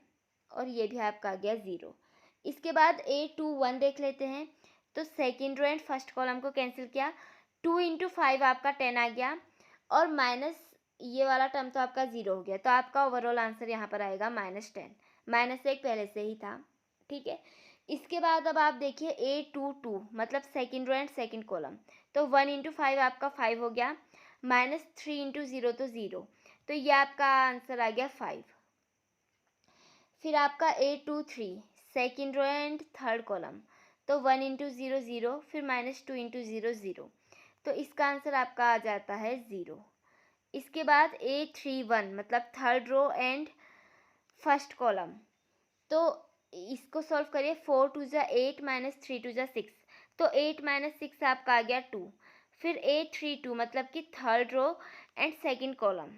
और ये भी आपका आ गया 0। इसके बाद A21 देख लेते हैं। तो second row and first column को कैंसिल किया, 2 इंटू 5 आपका 10 आ गया और माइनस ये वाला टर्म तो आपका 0 हो गया। तो आपका ओवरऑल आंसर यहाँ पर आएगा -10, -1 पहले से ही था। ठीक है, इसके बाद अब आप देखिए A22 मतलब second row and second column, तो 1 इंटू 5 आपका 5 हो गया, -3 इंटू 0 तो 0, तो ये आपका आंसर आ गया 5। फिर आपका A23 second row and third column, तो 1 इंटू 0 0, फिर -2 इंटू 0 0, तो इसका आंसर आपका आ जाता है 0। इसके बाद A31 मतलब third row and first column, तो इसको सॉल्व करिए, 4 2 जा 8, -3 2 जा 6, तो 8 -6 आपका आ गया 2। फिर A32 मतलब कि third row and second column,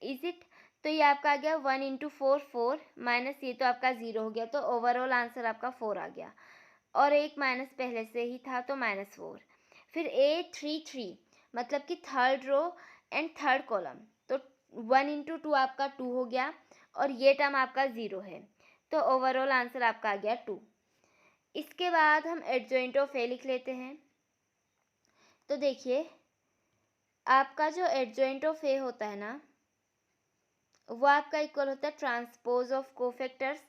is it? तो ये आपका आ गया 1 इंटू 4 4, माइनस ये तो आपका 0 हो गया, तो ओवरऑल आंसर आपका 4 आ गया और एक माइनस पहले से ही था तो -4। फिर A33 मतलब कि third row and third column, तो 1 इंटू 2 आपका 2 हो गया और ये टर्म आपका 0 है, तो ओवरऑल आंसर आपका आ गया 2। इसके बाद हम एडजॉइंट ऑफ ए लिख लेते हैं। तो देखिए आपका जो एडजॉइंट ऑफ ए होता है ना, वो आपका इक्वल होता है ट्रांसपोज ऑफ कोफैक्टर्स।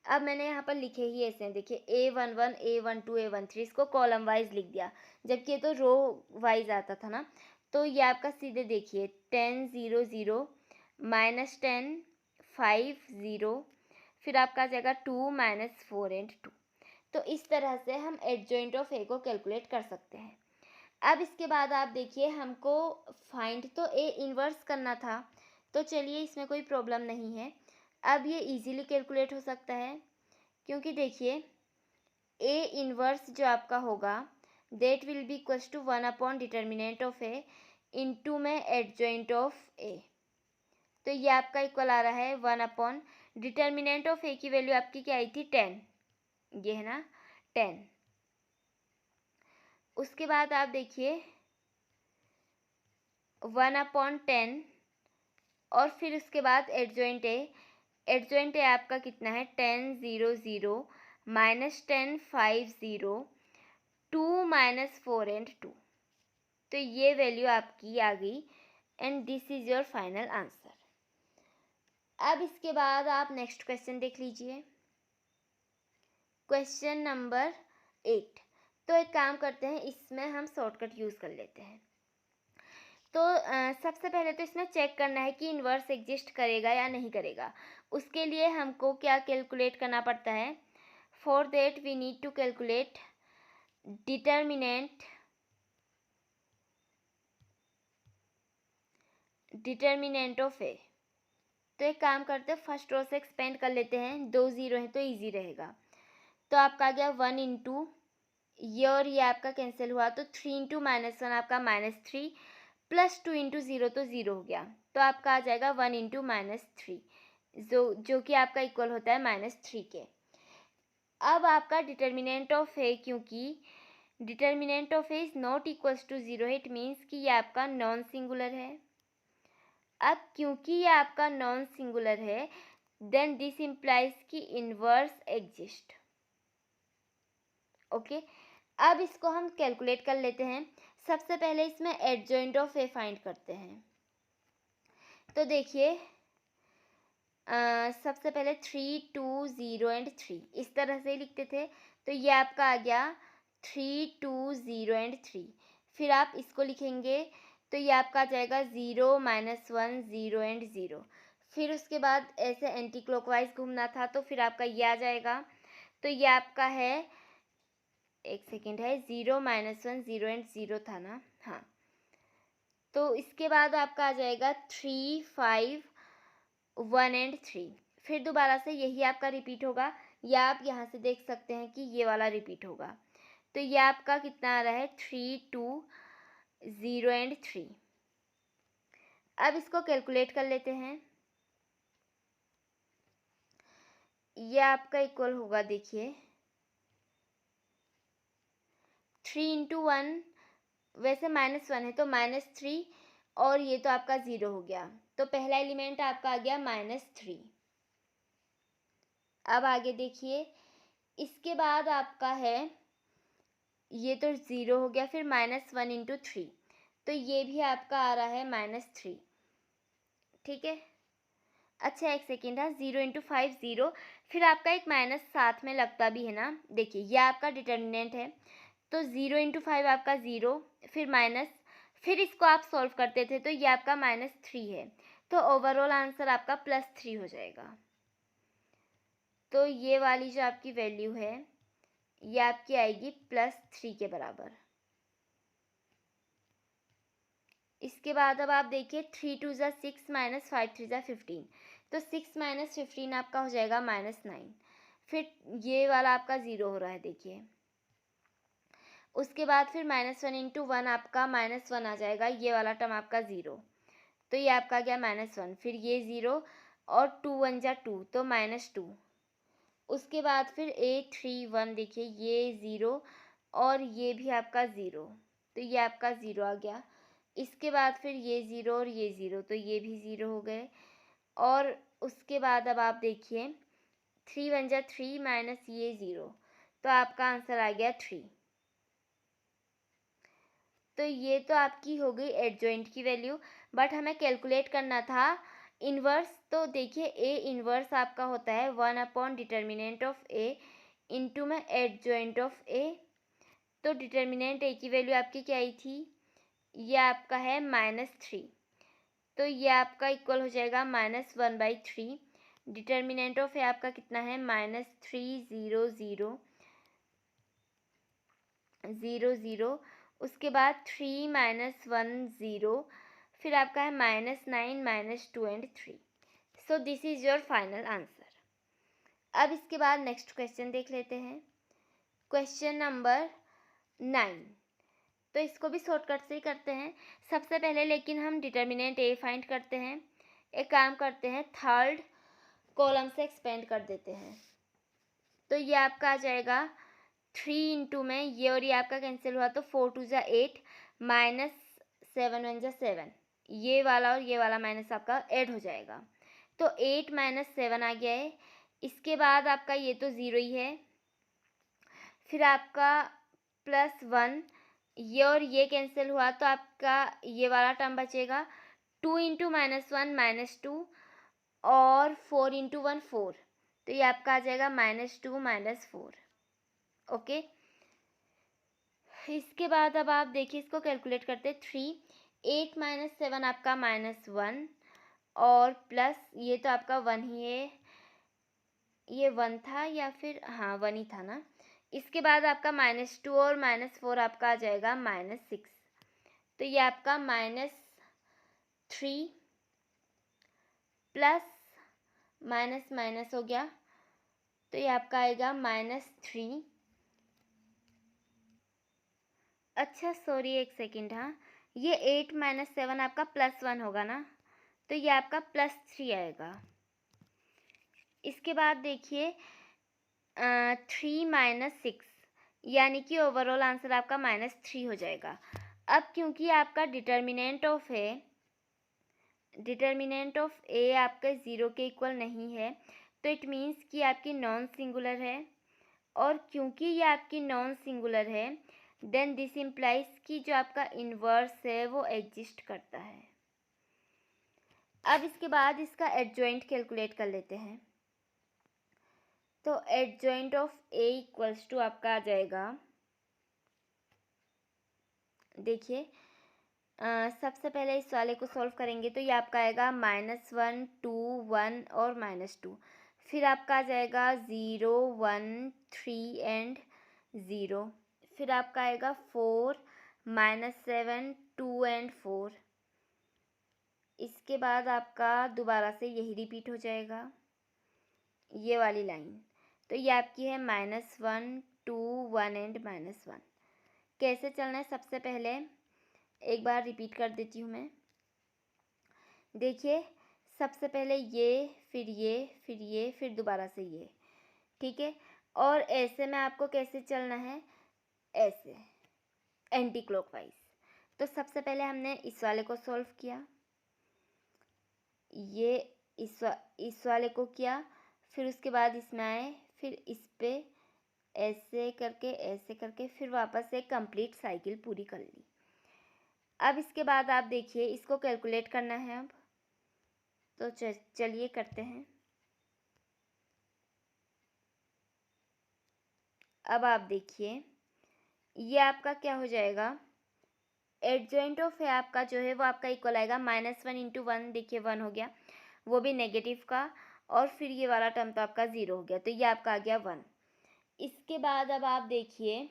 अब मैंने यहाँ पर लिखे ही ऐसे हैं, देखिए A11, A12, A13, इसको कॉलम वाइज लिख दिया, जबकि ये तो रो वाइज आता था ना। तो ये आपका सीधे देखिए 10 0 0, -10 5 0, फिर आपका आ जाएगा 2 -4 एंड 2। तो इस तरह से हम एडजॉइंट ऑफ ए को कैलकुलेट कर सकते हैं। अब इसके बाद आप देखिए, हमको फाइंड तो ए इन्वर्स करना था, तो चलिए इसमें कोई प्रॉब्लम नहीं है, अब ये इजीली कैलकुलेट हो सकता है। क्योंकि देखिए ए इन्वर्स जो आपका होगा that will be equals to 1 upon determinant of A into में एडजॉइंट ऑफ ए। तो ये आपका इक्वल आ रहा है 1 अपॉन डिटर्मिनेंट ऑफ ए की वैल्यू आपकी क्या आई थी? 10, ये है ना 10। उसके बाद आप देखिए 1 अपॉन 10 और फिर उसके बाद एडजॉइंट ए आपका कितना है? 10 0 0, -10 5 0, 2 -4 एंड 2। तो ये वैल्यू आपकी आ गई and this is your final answer. अब इसके बाद आप नेक्स्ट क्वेश्चन देख लीजिए, क्वेश्चन नंबर 8। तो एक काम करते हैं, इसमें हम शॉर्टकट यूज़ कर लेते हैं। तो सबसे पहले तो इसमें चेक करना है कि इन्वर्स एग्जिस्ट करेगा या नहीं करेगा। उसके लिए हमको क्या कैलकुलेट करना पड़ता है, for that we need to calculate determinant of A. तो एक काम करते हैं, फर्स्ट रो से एक्सपेंड कर लेते हैं, 2 0 हैं तो इजी रहेगा। तो आपका आ गया 1 इंटू ये और ये आपका कैंसिल हुआ, तो 3 इंटू -1 आपका -3 प्लस 2 इंटू 0 तो 0 हो गया। तो आपका आ जाएगा 1 इंटू -3 जो कि आपका इक्वल होता है -3 के। अब आपका डिटर्मिनेंट ऑफ ए, क्योंकि determinant of A is not equals to 0 है, इट मीन्स कि ये आपका नॉन सिंगुलर है। अब क्योंकि ये आपका नॉन सिंगुलर है, देन दिस इम्प्लाइज कि इन्वर्स एग्जिस्ट। ओके, अब इसको हम कैलकुलेट कर लेते हैं। सबसे पहले इसमें एडजॉइंट ऑफ ए फाइंड करते हैं। तो देखिए, सबसे पहले 3 2 0 एंड 3 इस तरह से लिखते थे। तो ये आपका आ गया 3 2 0 एंड 3। फिर आप इसको लिखेंगे तो ये आपका आ जाएगा 0 -1 0 एंड 0। फिर उसके बाद ऐसे एंटी क्लॉकवाइज घूमना था, तो फिर आपका ये आ जाएगा। तो ये आपका है, एक सेकेंड है, 0 -1 0 एंड 0 था ना, हाँ। तो इसके बाद आपका आ जाएगा 3 5 1 एंड 3। फिर दोबारा से यही आपका रिपीट होगा, या आप यहाँ से देख सकते हैं कि ये वाला रिपीट होगा। तो ये आपका कितना आ रहा है, 3 2 0 एंड 3। अब इसको कैलकुलेट कर लेते हैं। ये आपका इक्वल होगा, देखिए 3 इंटू 1, वैसे -1 है तो -3, और ये तो आपका 0 हो गया। तो पहला एलिमेंट आपका आ गया -3। अब आगे देखिए, इसके बाद आपका है, ये तो 0 हो गया, फिर -1 इंटू 3, तो ये भी आपका आ रहा है -3। ठीक है, अच्छा एक सेकेंड है, 0 इंटू 5 0, फिर आपका एक माइनस साथ में लगता भी है ना। देखिए ये आपका डिटर्मिनेंट है, तो 0 इंटू 5 आपका 0, फिर माइनस, फिर इसको आप सॉल्व करते थे तो ये आपका -3 है। तो ओवरऑल आंसर आपका +3 हो जाएगा। तो ये वाली जो आपकी वैल्यू है, ये आपकी आएगी +3 के बराबर। इसके बाद अब आप देखिए, 3 2 ज़ा 6 -5 3 ज़ा 15, तो 6 - 15 आपका हो जाएगा -9। फिर ये वाला आपका 0 हो रहा है, देखिए। उसके बाद फिर -1 इंटू 1 आपका -1 आ जाएगा, ये वाला टर्म आपका 0, तो ये आपका आ गया -1। फिर ये 0 और 2 1 ज़ा 2, तो -2। उसके बाद फिर 8 3 1, देखिए ये 0 और ये भी आपका 0, तो ये आपका 0 आ गया। इसके बाद फिर ये 0 और ये 0, तो ये भी 0 हो गए। और उसके बाद अब आप देखिए, 3 1 ज़ा 3 माइनस ये 0, तो आपका आंसर आ गया 3। तो ये तो आपकी हो गई एडजॉइंट की वैल्यू, बट हमें कैलकुलेट करना था इन्वर्स। तो देखिए ए इन्वर्स आपका होता है 1 डिटर्मिनेंट ऑफ ए इंटू में एडजॉइंट ऑफ ए। तो डिटर्मिनेंट ए की वैल्यू आपकी क्या आई थी, ये आपका है -3, तो ये आपका इक्वल हो जाएगा -1/3। डिटर्मिनेंट ऑफ ए आपका कितना है, -3 0 0 0 0। उसके बाद 3 -1 0, फिर आपका है -9 -2 and 3। So this is your final answer. अब इसके बाद नेक्स्ट क्वेश्चन देख लेते हैं, क्वेश्चन नंबर 9। तो इसको भी शॉर्टकट से ही करते हैं। सबसे पहले लेकिन हम डिटर्मिनेंट ए फाइंड करते हैं। एक काम करते हैं, थर्ड कॉलम से एक्सपेंड कर देते हैं। तो ये आपका आ जाएगा 3 इंटू में ये और ये आपका कैंसिल हुआ, तो 4 2 ज़ा 8 -7 1 ज़ा 7, ये वाला और ये वाला माइनस आपका ऐड हो जाएगा, तो 8 - 7 आ गया है। इसके बाद आपका ये तो 0 ही है, फिर आपका +1, ये और ये कैंसिल हुआ, तो आपका ये वाला टर्म बचेगा। 2 इंटू -1 -2, और 4 इंटू 1 4, तो ये आपका आ जाएगा -2 -4। ओके, इसके बाद अब आप देखिए इसको कैलकुलेट करते 3 8 -7 आपका -1 और प्लस ये तो आपका 1 ही है, ये 1 था या फिर हाँ 1 ही था ना। इसके बाद आपका -2 और -4 आपका आ जाएगा -6, तो ये आपका -3 प्लस माइनस माइनस हो गया, तो ये आपका आएगा -3। अच्छा सॉरी एक सेकेंड, हाँ ये 8 -7 आपका +1 होगा ना, तो ये आपका +3 आएगा। इसके बाद देखिए 3 - 6, यानी कि ओवरऑल आंसर आपका -3 हो जाएगा। अब क्योंकि आपका डिटर्मिनेंट ऑफ ए आपका 0 के इक्वल नहीं है, तो इट मीन्स कि आपकी नॉन सिंगुलर है, और क्योंकि ये आपकी नॉन सिंगुलर है देन दिस इम्प्लाइज कि जो आपका इन्वर्स है वो एग्जिस्ट करता है। अब इसके बाद इसका एडजॉइंट कैलकुलेट कर लेते हैं। तो adjoint of A equals to आपका आ जाएगा, देखिए सबसे पहले इस वाले को सॉल्व करेंगे तो ये आपका आएगा -1 2 1 और -2, फिर आपका आ जाएगा 0 1 3 एंड 0, फिर आपका आएगा 4 -7 2 एंड 4। इसके बाद आपका दोबारा से यही रिपीट हो जाएगा ये वाली लाइन, तो ये आपकी है -1 2 1 एंड -1। कैसे चलना है सबसे पहले एक बार रिपीट कर देती हूँ मैं। देखिए सबसे पहले ये फिर ये फिर ये फिर दोबारा से ये, ठीक है। और ऐसे में आपको कैसे चलना है, ऐसे एंटी क्लॉकवाइज। तो सबसे पहले हमने इस वाले को सॉल्व किया, ये इस वाले को किया, फिर उसके बाद इसमें आए, फिर इस पे ऐसे करके फिर वापस से कंप्लीट साइकिल पूरी कर ली। अब इसके बाद आप देखिए इसको कैलकुलेट करना है अब, तो चलिए करते हैं। अब आप देखिए ये आपका क्या हो जाएगा, एडजॉइंट ऑफ है आपका जो है वो आपका इक्वल आएगा -1 इंटू 1, देखिए 1 हो गया, वो भी नेगेटिव का, और फिर ये वाला टर्म तो आपका 0 हो गया, तो ये आपका आ गया 1। इसके बाद अब आप देखिए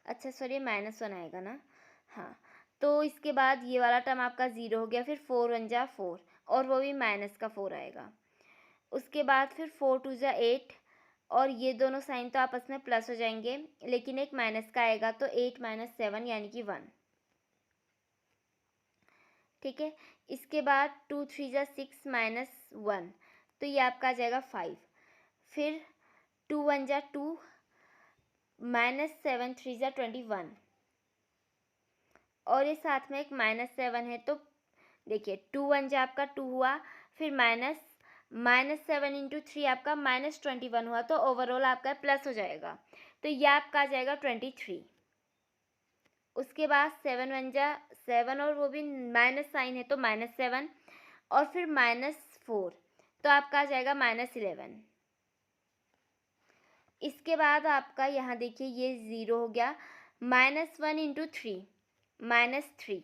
अच्छा सॉरी -1 आएगा ना, हाँ। तो इसके बाद ये वाला टर्म आपका 0 हो गया, फिर 4 1 जा 4 और वो भी -4 आएगा। उसके बाद फिर 4 2 जा 8, और ये दोनों साइन तो आपस में प्लस हो जाएंगे, लेकिन एक माइनस का आएगा, तो 8 - 7 यानी कि 1, ठीक है। इसके बाद 2 3 जा 6 -1, तो ये आपका आ जाएगा 5, फिर 2 1 जा 2 -7 3 जा 21, और ये साथ में एक -7 है, तो देखिए 2 1 जा आपका 2 हुआ, फिर -7 इंटू 3 आपका -21 हुआ, तो ओवरऑल आपका प्लस हो जाएगा, तो ये आपका आ जाएगा 23। उसके बाद 7 1 जा 7, और वो भी माइनस साइन है तो -7, और फिर -4, तो आपका आ जाएगा -11। इसके बाद आपका यहाँ देखिए ये 0 हो गया, -1 इंटू 3 -3,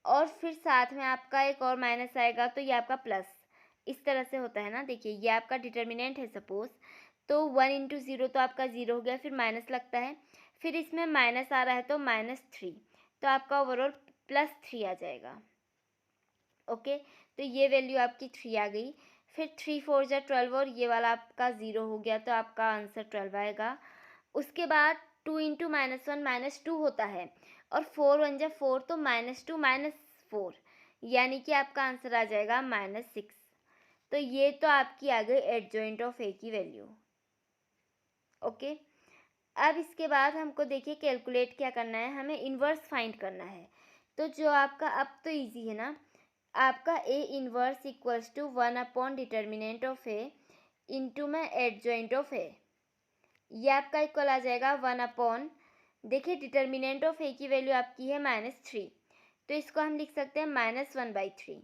और फिर साथ में आपका एक और माइनस आएगा, तो ये आपका प्लस, इस तरह से होता है ना। देखिए ये आपका डिटर्मिनेंट है सपोज, तो 1 इंटू 0 तो आपका 0 हो गया, फिर माइनस लगता है, फिर इसमें माइनस आ रहा है तो -3, तो आपका ओवरऑल +3 आ जाएगा। ओके, तो ये वैल्यू आपकी 3 आ गई, फिर 3 4 जा 12, और ये वाला आपका 0 हो गया, तो आपका आंसर 12 आएगा। उसके बाद 2 इंटू -1 -2 होता है, और 4 1 जा 4, तो -2 -4, यानी कि आपका आंसर आ जाएगा -6। तो ये तो आपकी आ गई एडजॉइंट ऑफ ए की वैल्यू। ओके, अब इसके बाद हमको देखिए कैलकुलेट क्या करना है, हमें इन्वर्स फाइंड करना है। तो जो आपका अब तो इजी है ना, आपका A inverse equals to 1 upon determinant of A into में एडजॉइंट ऑफ ए, ये आपका इक्वल आ जाएगा 1 अपॉन, देखिए डिटर्मिनेंट ऑफ ए की वैल्यू आपकी है -3, तो इसको हम लिख सकते हैं -1/3।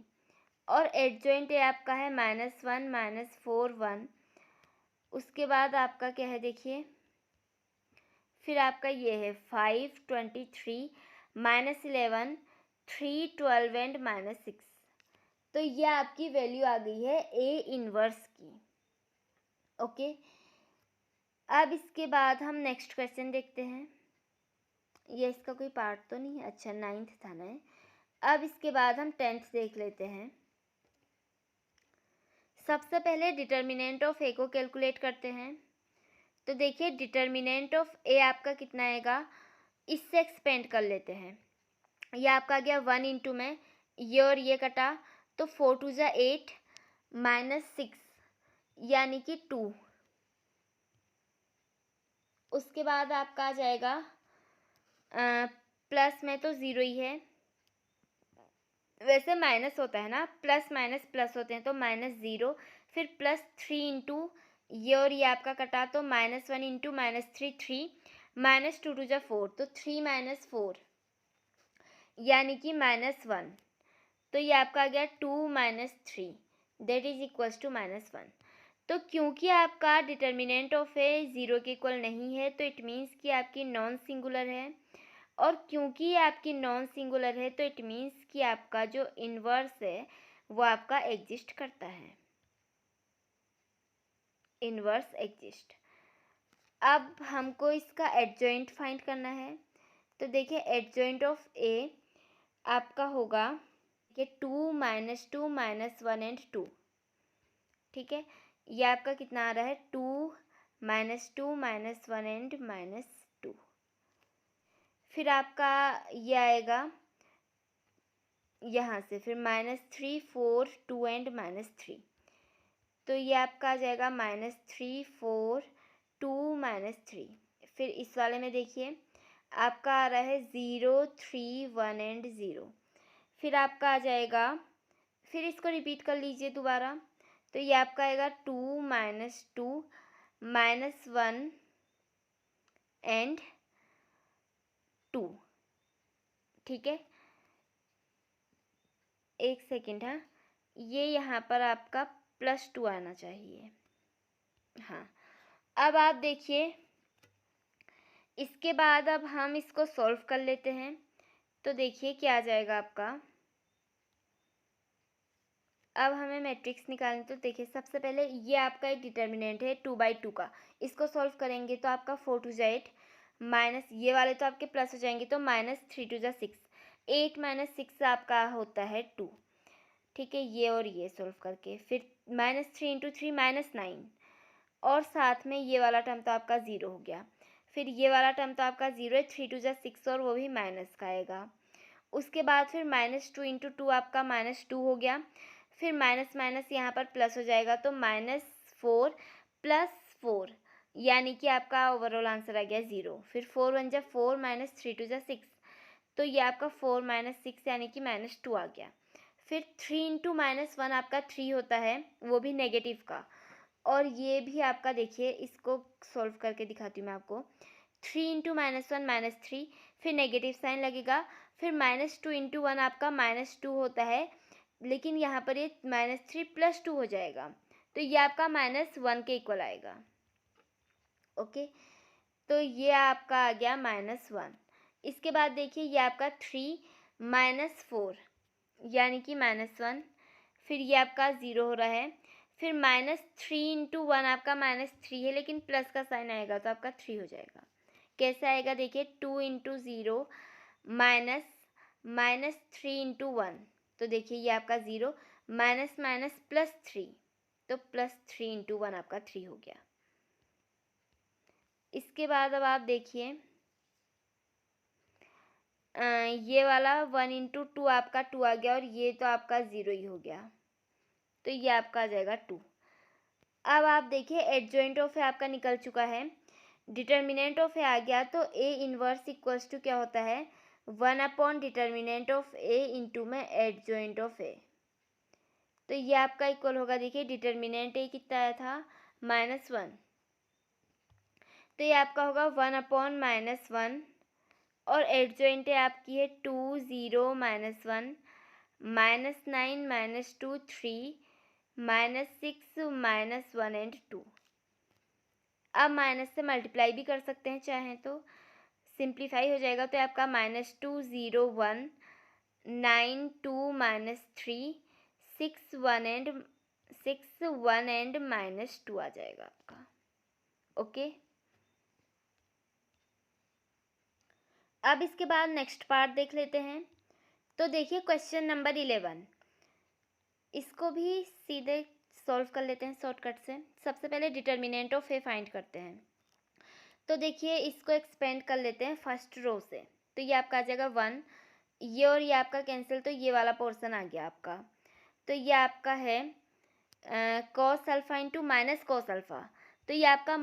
और एडजॉइंट ए आपका है -1 -4 1। उसके बाद आपका क्या है देखिए, फिर आपका ये है 5 23 -11 3 12 एंड -6। तो ये आपकी वैल्यू आ गई है ए इनवर्स की। ओके, अब इसके बाद हम नेक्स्ट क्वेश्चन देखते हैं। ये इसका कोई पार्ट तो नहीं है, अच्छा 9th था ना। अब इसके बाद हम 10th देख लेते हैं। सबसे पहले डिटर्मिनेंट ऑफ ए को कैलकुलेट करते हैं। तो देखिए डिटर्मिनेंट ऑफ ए आपका कितना आएगा, इससे एक्सपेंड कर लेते हैं। ये आपका आ गया 1 इंटू में ये और ये कटा तो 4 2 ज़ा 8 -6 यानी कि 2। उसके बाद आपका आ जाएगा प्लस में तो ज़ीरो ही है, वैसे माइनस होता है ना, प्लस माइनस प्लस होते हैं तो -0। फिर +3 इंटू ये और ये आपका कटा तो -1 इंटू -3 3 -2 2 ज़ा 4 तो 3 - 4 यानी कि -1। तो ये आपका आ गया 2 - 3 दैट इज इक्वल्स टू -1। तो क्योंकि आपका डिटर्मिनेंट ऑफ ए 0 के इक्वल नहीं है तो इट मीन्स कि आपकी नॉन सिंगुलर है। और क्योंकि ये आपकी नॉन सिंगुलर है तो इट मीन्स कि आपका जो इन्वर्स है वो आपका एग्जिस्ट करता है, इन्वर्स एग्जिस्ट। अब हमको इसका एडजॉइंट फाइंड करना है। तो देखिए एडजॉइंट ऑफ ए आपका होगा ये 2 -2 -1 एंड 2। ठीक है, ये आपका कितना आ रहा है 2 -2 -1 एंड -2। फिर आपका ये आएगा यहाँ से, फिर -3 4 2 एंड -3। तो ये आपका आ जाएगा -3 4 2 -3। फिर इस वाले में देखिए आपका आ रहा है 0 3 1 एंड 0। फिर आपका आ जाएगा, फिर इसको रिपीट कर लीजिए दोबारा। तो ये आपका आएगा 2 -2 -1 एंड 2। ठीक है, एक सेकेंड, हाँ ये यहाँ पर आपका +2 आना चाहिए। हाँ, अब आप देखिए इसके बाद अब हम इसको सॉल्व कर लेते हैं। तो देखिए क्या आ जाएगा आपका, अब हमें मैट्रिक्स निकालनी। तो देखिए सबसे पहले ये आपका एक डिटर्मिनेंट है 2/2 का, इसको सॉल्व करेंगे तो आपका 4 2 ज़ा 8 माइनस ये वाले तो आपके प्लस हो जाएंगे तो -3 2 ज़ा 6 8 -6 आपका होता है 2। ठीक है, ये और ये सॉल्व करके फिर -3 इंटू 3 -9 और साथ में ये वाला टर्म तो आपका 0 हो गया। फिर ये वाला टर्म तो आपका 0 है, 3 2 ज़ा 6 और वो भी माइनस का आएगा। उसके बाद फिर -2 इंटू 2 आपका -2 हो गया। फिर माइनस माइनस यहाँ पर प्लस हो जाएगा तो -4 + 4 यानी कि आपका ओवरऑल आंसर आ गया 0। फिर 4 1 ज़ा 4 -3 2 ज़ा 6 तो ये आपका 4 - 6 यानी कि -2 आ गया। फिर 3 इंटू -1 आपका 3 होता है, वो भी नेगेटिव का। और ये भी आपका देखिए इसको सॉल्व करके दिखाती हूँ मैं आपको। 3 इंटू -1 -3 फिर नेगेटिव साइन लगेगा। फिर -2 इंटू 1 आपका -2 होता है, लेकिन यहाँ पर ये -3 + 2 हो जाएगा तो ये आपका -1 के इक्वल आएगा। ओके, तो ये आपका आ गया -1। इसके बाद देखिए ये आपका 3 -4 यानी कि -1। फिर ये आपका 0 हो रहा है। फिर -3 इंटू 1 आपका -3 है, लेकिन प्लस का साइन आएगा तो आपका 3 हो जाएगा। कैसे आएगा देखिए 2 इंटू 0 -3 इंटू 1 तो देखिए ये आपका 0 माइनस माइनस +3 तो +3 इंटू 1 आपका 3 हो गया। इसके बाद अब आप देखिए ये वाला 1 इंटू 2 आपका 2 आ गया और ये तो आपका 0 ही हो गया तो ये आपका आ जाएगा 2। अब आप देखिए एडजॉइंट ऑफ ए आपका निकल चुका है, डिटर्मिनेंट ऑफ ए आ गया तो ए इनवर्स इक्वल्स टू क्या होता है 1 डिटर्मिनेंट ऑफ ए इंटू में एडजॉइंट ऑफ ए। तो ये आपका इक्वल होगा, देखिए डिटर्मिनेंट ए कितना आया था -1 तो ये आपका होगा 1/-1 और एडजॉइंट है आपकी है 2 0 -1 -9 -2 3 -6 -1 एंड 2। अब माइनस से मल्टीप्लाई भी कर सकते हैं चाहें तो, सिंप्लीफाई हो जाएगा तो आपका -2 0 1 9 2 -3 6 1 एंड -2 आ जाएगा आपका। ओके, अब इसके बाद नेक्स्ट पार्ट देख लेते हैं। तो देखिए क्वेश्चन नंबर 11, इसको भी सीधे सॉल्व कर लेते हैं शॉर्टकट से। सबसे पहले डिटर्मिनेंट ऑफ ए फाइंड करते हैं। तो देखिए इसको एक्सपेंड कर लेते हैं फर्स्ट रो से। तो ये आपका आ जाएगा 1, ये और ये आपका कैंसिल, तो ये वाला पोर्शन आ गया आपका। तो ये आपका है cos alpha into minus cos alpha, तो ये आपका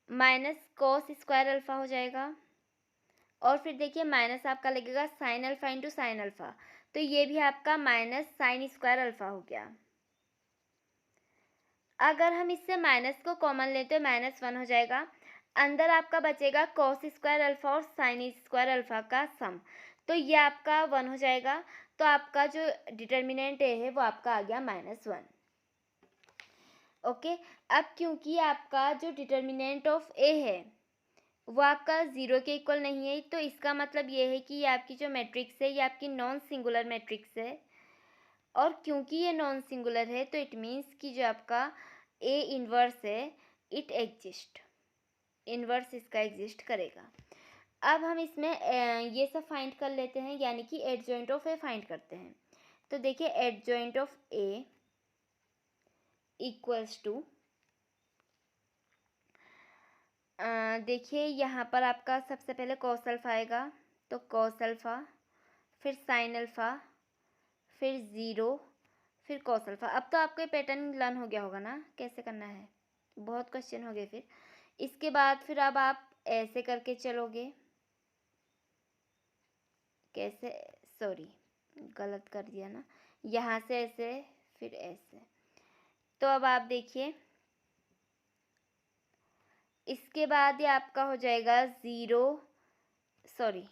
माइनस कॉस स्क्वायर अल्फा हो जाएगा। और फिर देखिए माइनस आपका लगेगा sign alpha into sine alpha, तो ये भी आपका माइनस साइन स्क्वायर अल्फा हो गया। अगर हम इससे माइनस को कॉमन लेते हैं -1 हो जाएगा। अंदर आपका बचेगा कॉस स्क्वायर अल्फा और साइन स्क्वायर अल्फा का सम, तो ये आपका 1 हो जाएगा। तो आपका जो डिटर्मिनेंट ए है वो आपका आ गया -1। ओके, अब क्योंकि आपका जो डिटर्मिनेंट ऑफ ए है वो आपका 0 के इक्वल नहीं है, तो इसका मतलब ये है कि ये आपकी जो मैट्रिक्स है ये आपकी नॉन सिंगुलर मैट्रिक्स है। और क्योंकि ये नॉन सिंगुलर है तो इट मीन्स कि जो आपका ए इन्वर्स है इट एग्जिस्ट, इन्वर्स इसका एग्जिस्ट करेगा। अब हम इसमें ये सब फाइंड कर लेते हैं, यानी कि एडजॉइंट ऑफ ए फाइंड करते हैं। तो देखिए adjoint of A equals to, देखिए यहाँ पर आपका सबसे पहले कॉस अल्फा आएगा, तो कॉस अल्फा, फिर साइन अल्फा, फिर 0, फिर कॉस अल्फा। अब तो आपको पैटर्न लर्न हो गया होगा ना कैसे करना है, बहुत क्वेश्चन हो गए। फिर इसके बाद फिर अब आप ऐसे करके चलोगे, कैसे, सॉरी गलत कर दिया ना, यहाँ से ऐसे फिर ऐसे। तो अब आप देखिए इसके बाद ये आपका हो जाएगा 0, सॉरी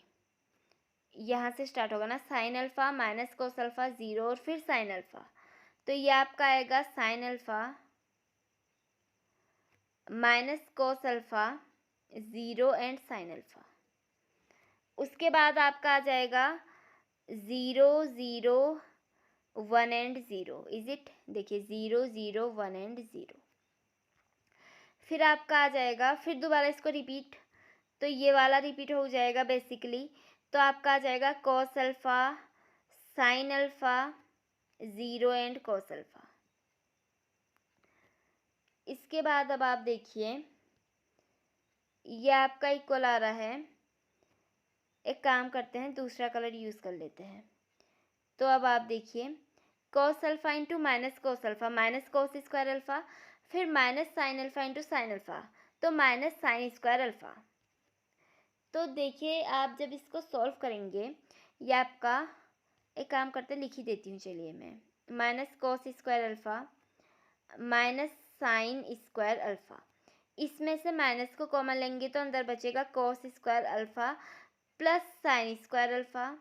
यहाँ से स्टार्ट होगा ना, sine alpha minus cos alpha 0 और फिर साइन अल्फा, तो ये आपका आएगा sine alpha minus cos alpha 0 and sine alpha. उसके बाद आपका आ जाएगा 0 0 1 एंड 0, इज इट, देखिए 0 0 1 एंड 0। फिर आपका आ जाएगा, फिर दोबारा इसको रिपीट, तो ये वाला रिपीट हो जाएगा बेसिकली। तो आपका आ जाएगा cos alpha sine alpha 0 and cos alpha. इसके बाद अब आप देखिए ये आपका इक्वल आ रहा है, एक काम करते हैं दूसरा कलर यूज़ कर लेते हैं। तो अब आप देखिए cos alpha into minus cos alpha minus cos square alpha, फिर minus sine alpha into sine alpha, तो माइनस साइन स्क्वायर अल्फा। तो देखिए आप जब इसको सॉल्व करेंगे, ये आपका, एक काम करते लिख ही देती हूँ चलिए मैं, minus cos square alpha minus sine square alpha, इसमें से माइनस को कॉमन लेंगे तो अंदर बचेगा cos square alpha plus sign square alpha.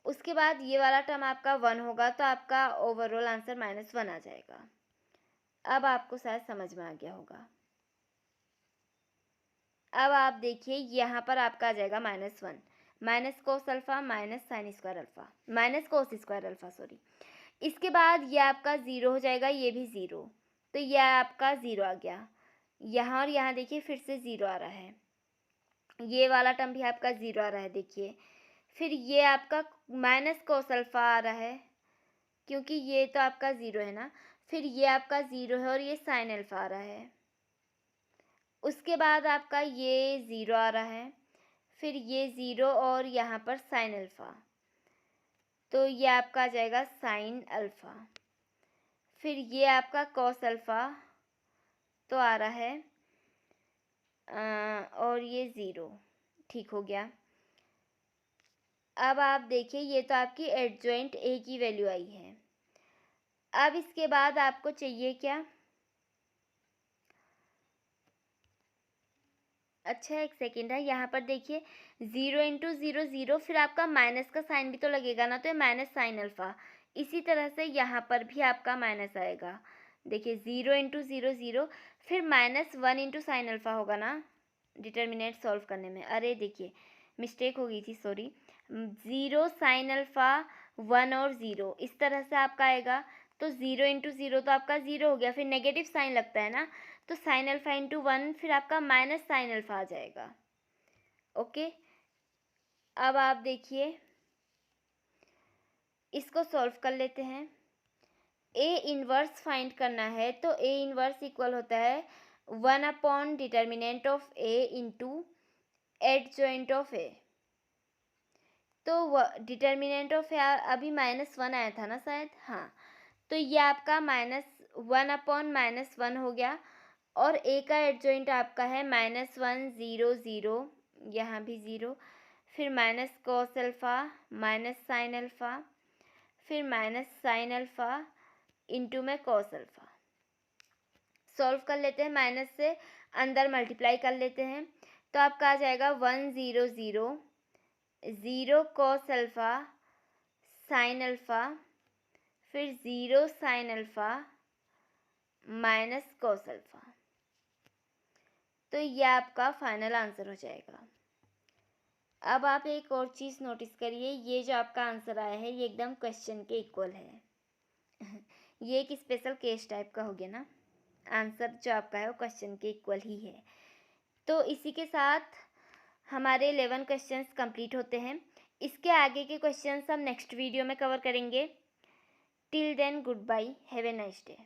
उसके बाद ये वाला टर्म आपका 1 होगा, तो आपका ओवरऑल आंसर -1 आ जाएगा। अब आपको शायद समझ में आ गया होगा। अब आप देखिए यहाँ पर आपका आ जाएगा -1 minus cos alpha minus sine square alpha minus cos square alpha, sorry. इसके बाद ये आपका 0 हो जाएगा, ये भी 0, तो यह आपका 0 आ गया। यहाँ और यहाँ देखिए फिर से 0 आ रहा है, ये वाला टर्म भी आपका 0 आ रहा है देखिए। फिर ये आपका माइनस कोस अल्फा आ रहा है, क्योंकि ये तो आपका 0 है ना। फिर ये आपका 0 है और ये साइन अल्फा आ रहा है। उसके बाद आपका ये 0 आ रहा है, फिर ये 0 और यहाँ पर साइन अल्फा, तो ये आपका आ जाएगा साइन अल्फा। फिर ये आपका कॉस अल्फा तो आ रहा है और ये 0, ठीक हो गया। अब आप देखिए ये तो आपकी एडजॉइंट ए की वैल्यू आई है। अब इसके बाद आपको चाहिए क्या, अच्छा एक सेकेंड है, यहाँ पर देखिए 0 इंटू 0 0, फिर आपका माइनस का साइन भी तो लगेगा ना, तो ये माइनस साइन अल्फ़ा। इसी तरह से यहाँ पर भी आपका माइनस आएगा। देखिए 0 इंटू 0 0, फिर -1 इंटू साइन अल्फ़ा होगा ना डिटर्मिनेंट सॉल्व करने में। अरे देखिए मिस्टेक हो गई थी, सॉरी। 0 साइन अल्फ़ा 1 और 0, इस तरह से आपका आएगा। तो 0 इंटू 0 तो आपका 0 हो गया, फिर नेगेटिव साइन लगता है ना, तो साइन अल्फ़ा इंटू 1, फिर आपका माइनस साइन अल्फ़ा आ जाएगा। ओके, अब आप देखिए इसको सॉल्व कर लेते हैं। ए इनवर्स फाइंड करना है, तो ए इनवर्स इक्वल होता है 1 upon determinant of A into adjoint of A. तो डिटर्मिनेंट ऑफ ए अभी -1 आया था ना शायद, हाँ। तो ये आपका -1 अपॉन -1 हो गया, और ए का एडजॉइंट आपका है -1 0 0, यहाँ भी 0, फिर minus cos alpha minus sine alpha, फिर माइनस साइन अल्फ़ा इंटू में कॉस अल्फ़ा। सॉल्व कर लेते हैं, माइनस से अंदर मल्टीप्लाई कर लेते हैं, तो आपका आ जाएगा 1 0 0 0 कॉस अल्फ़ा साइन अल्फ़ा, फिर 0 sine alpha minus cos alpha. तो ये आपका फाइनल आंसर हो जाएगा। अब आप एक और चीज़ नोटिस करिए, ये जो आपका आंसर आया है ये एकदम क्वेश्चन के इक्वल है। ये एक स्पेशल केस टाइप का हो गया ना, आंसर जो आपका है वो क्वेश्चन के इक्वल ही है। तो इसी के साथ हमारे 11 क्वेश्चंस कंप्लीट होते हैं। इसके आगे के क्वेश्चंस हम नेक्स्ट वीडियो में कवर करेंगे। Till then good bye, have a nice day.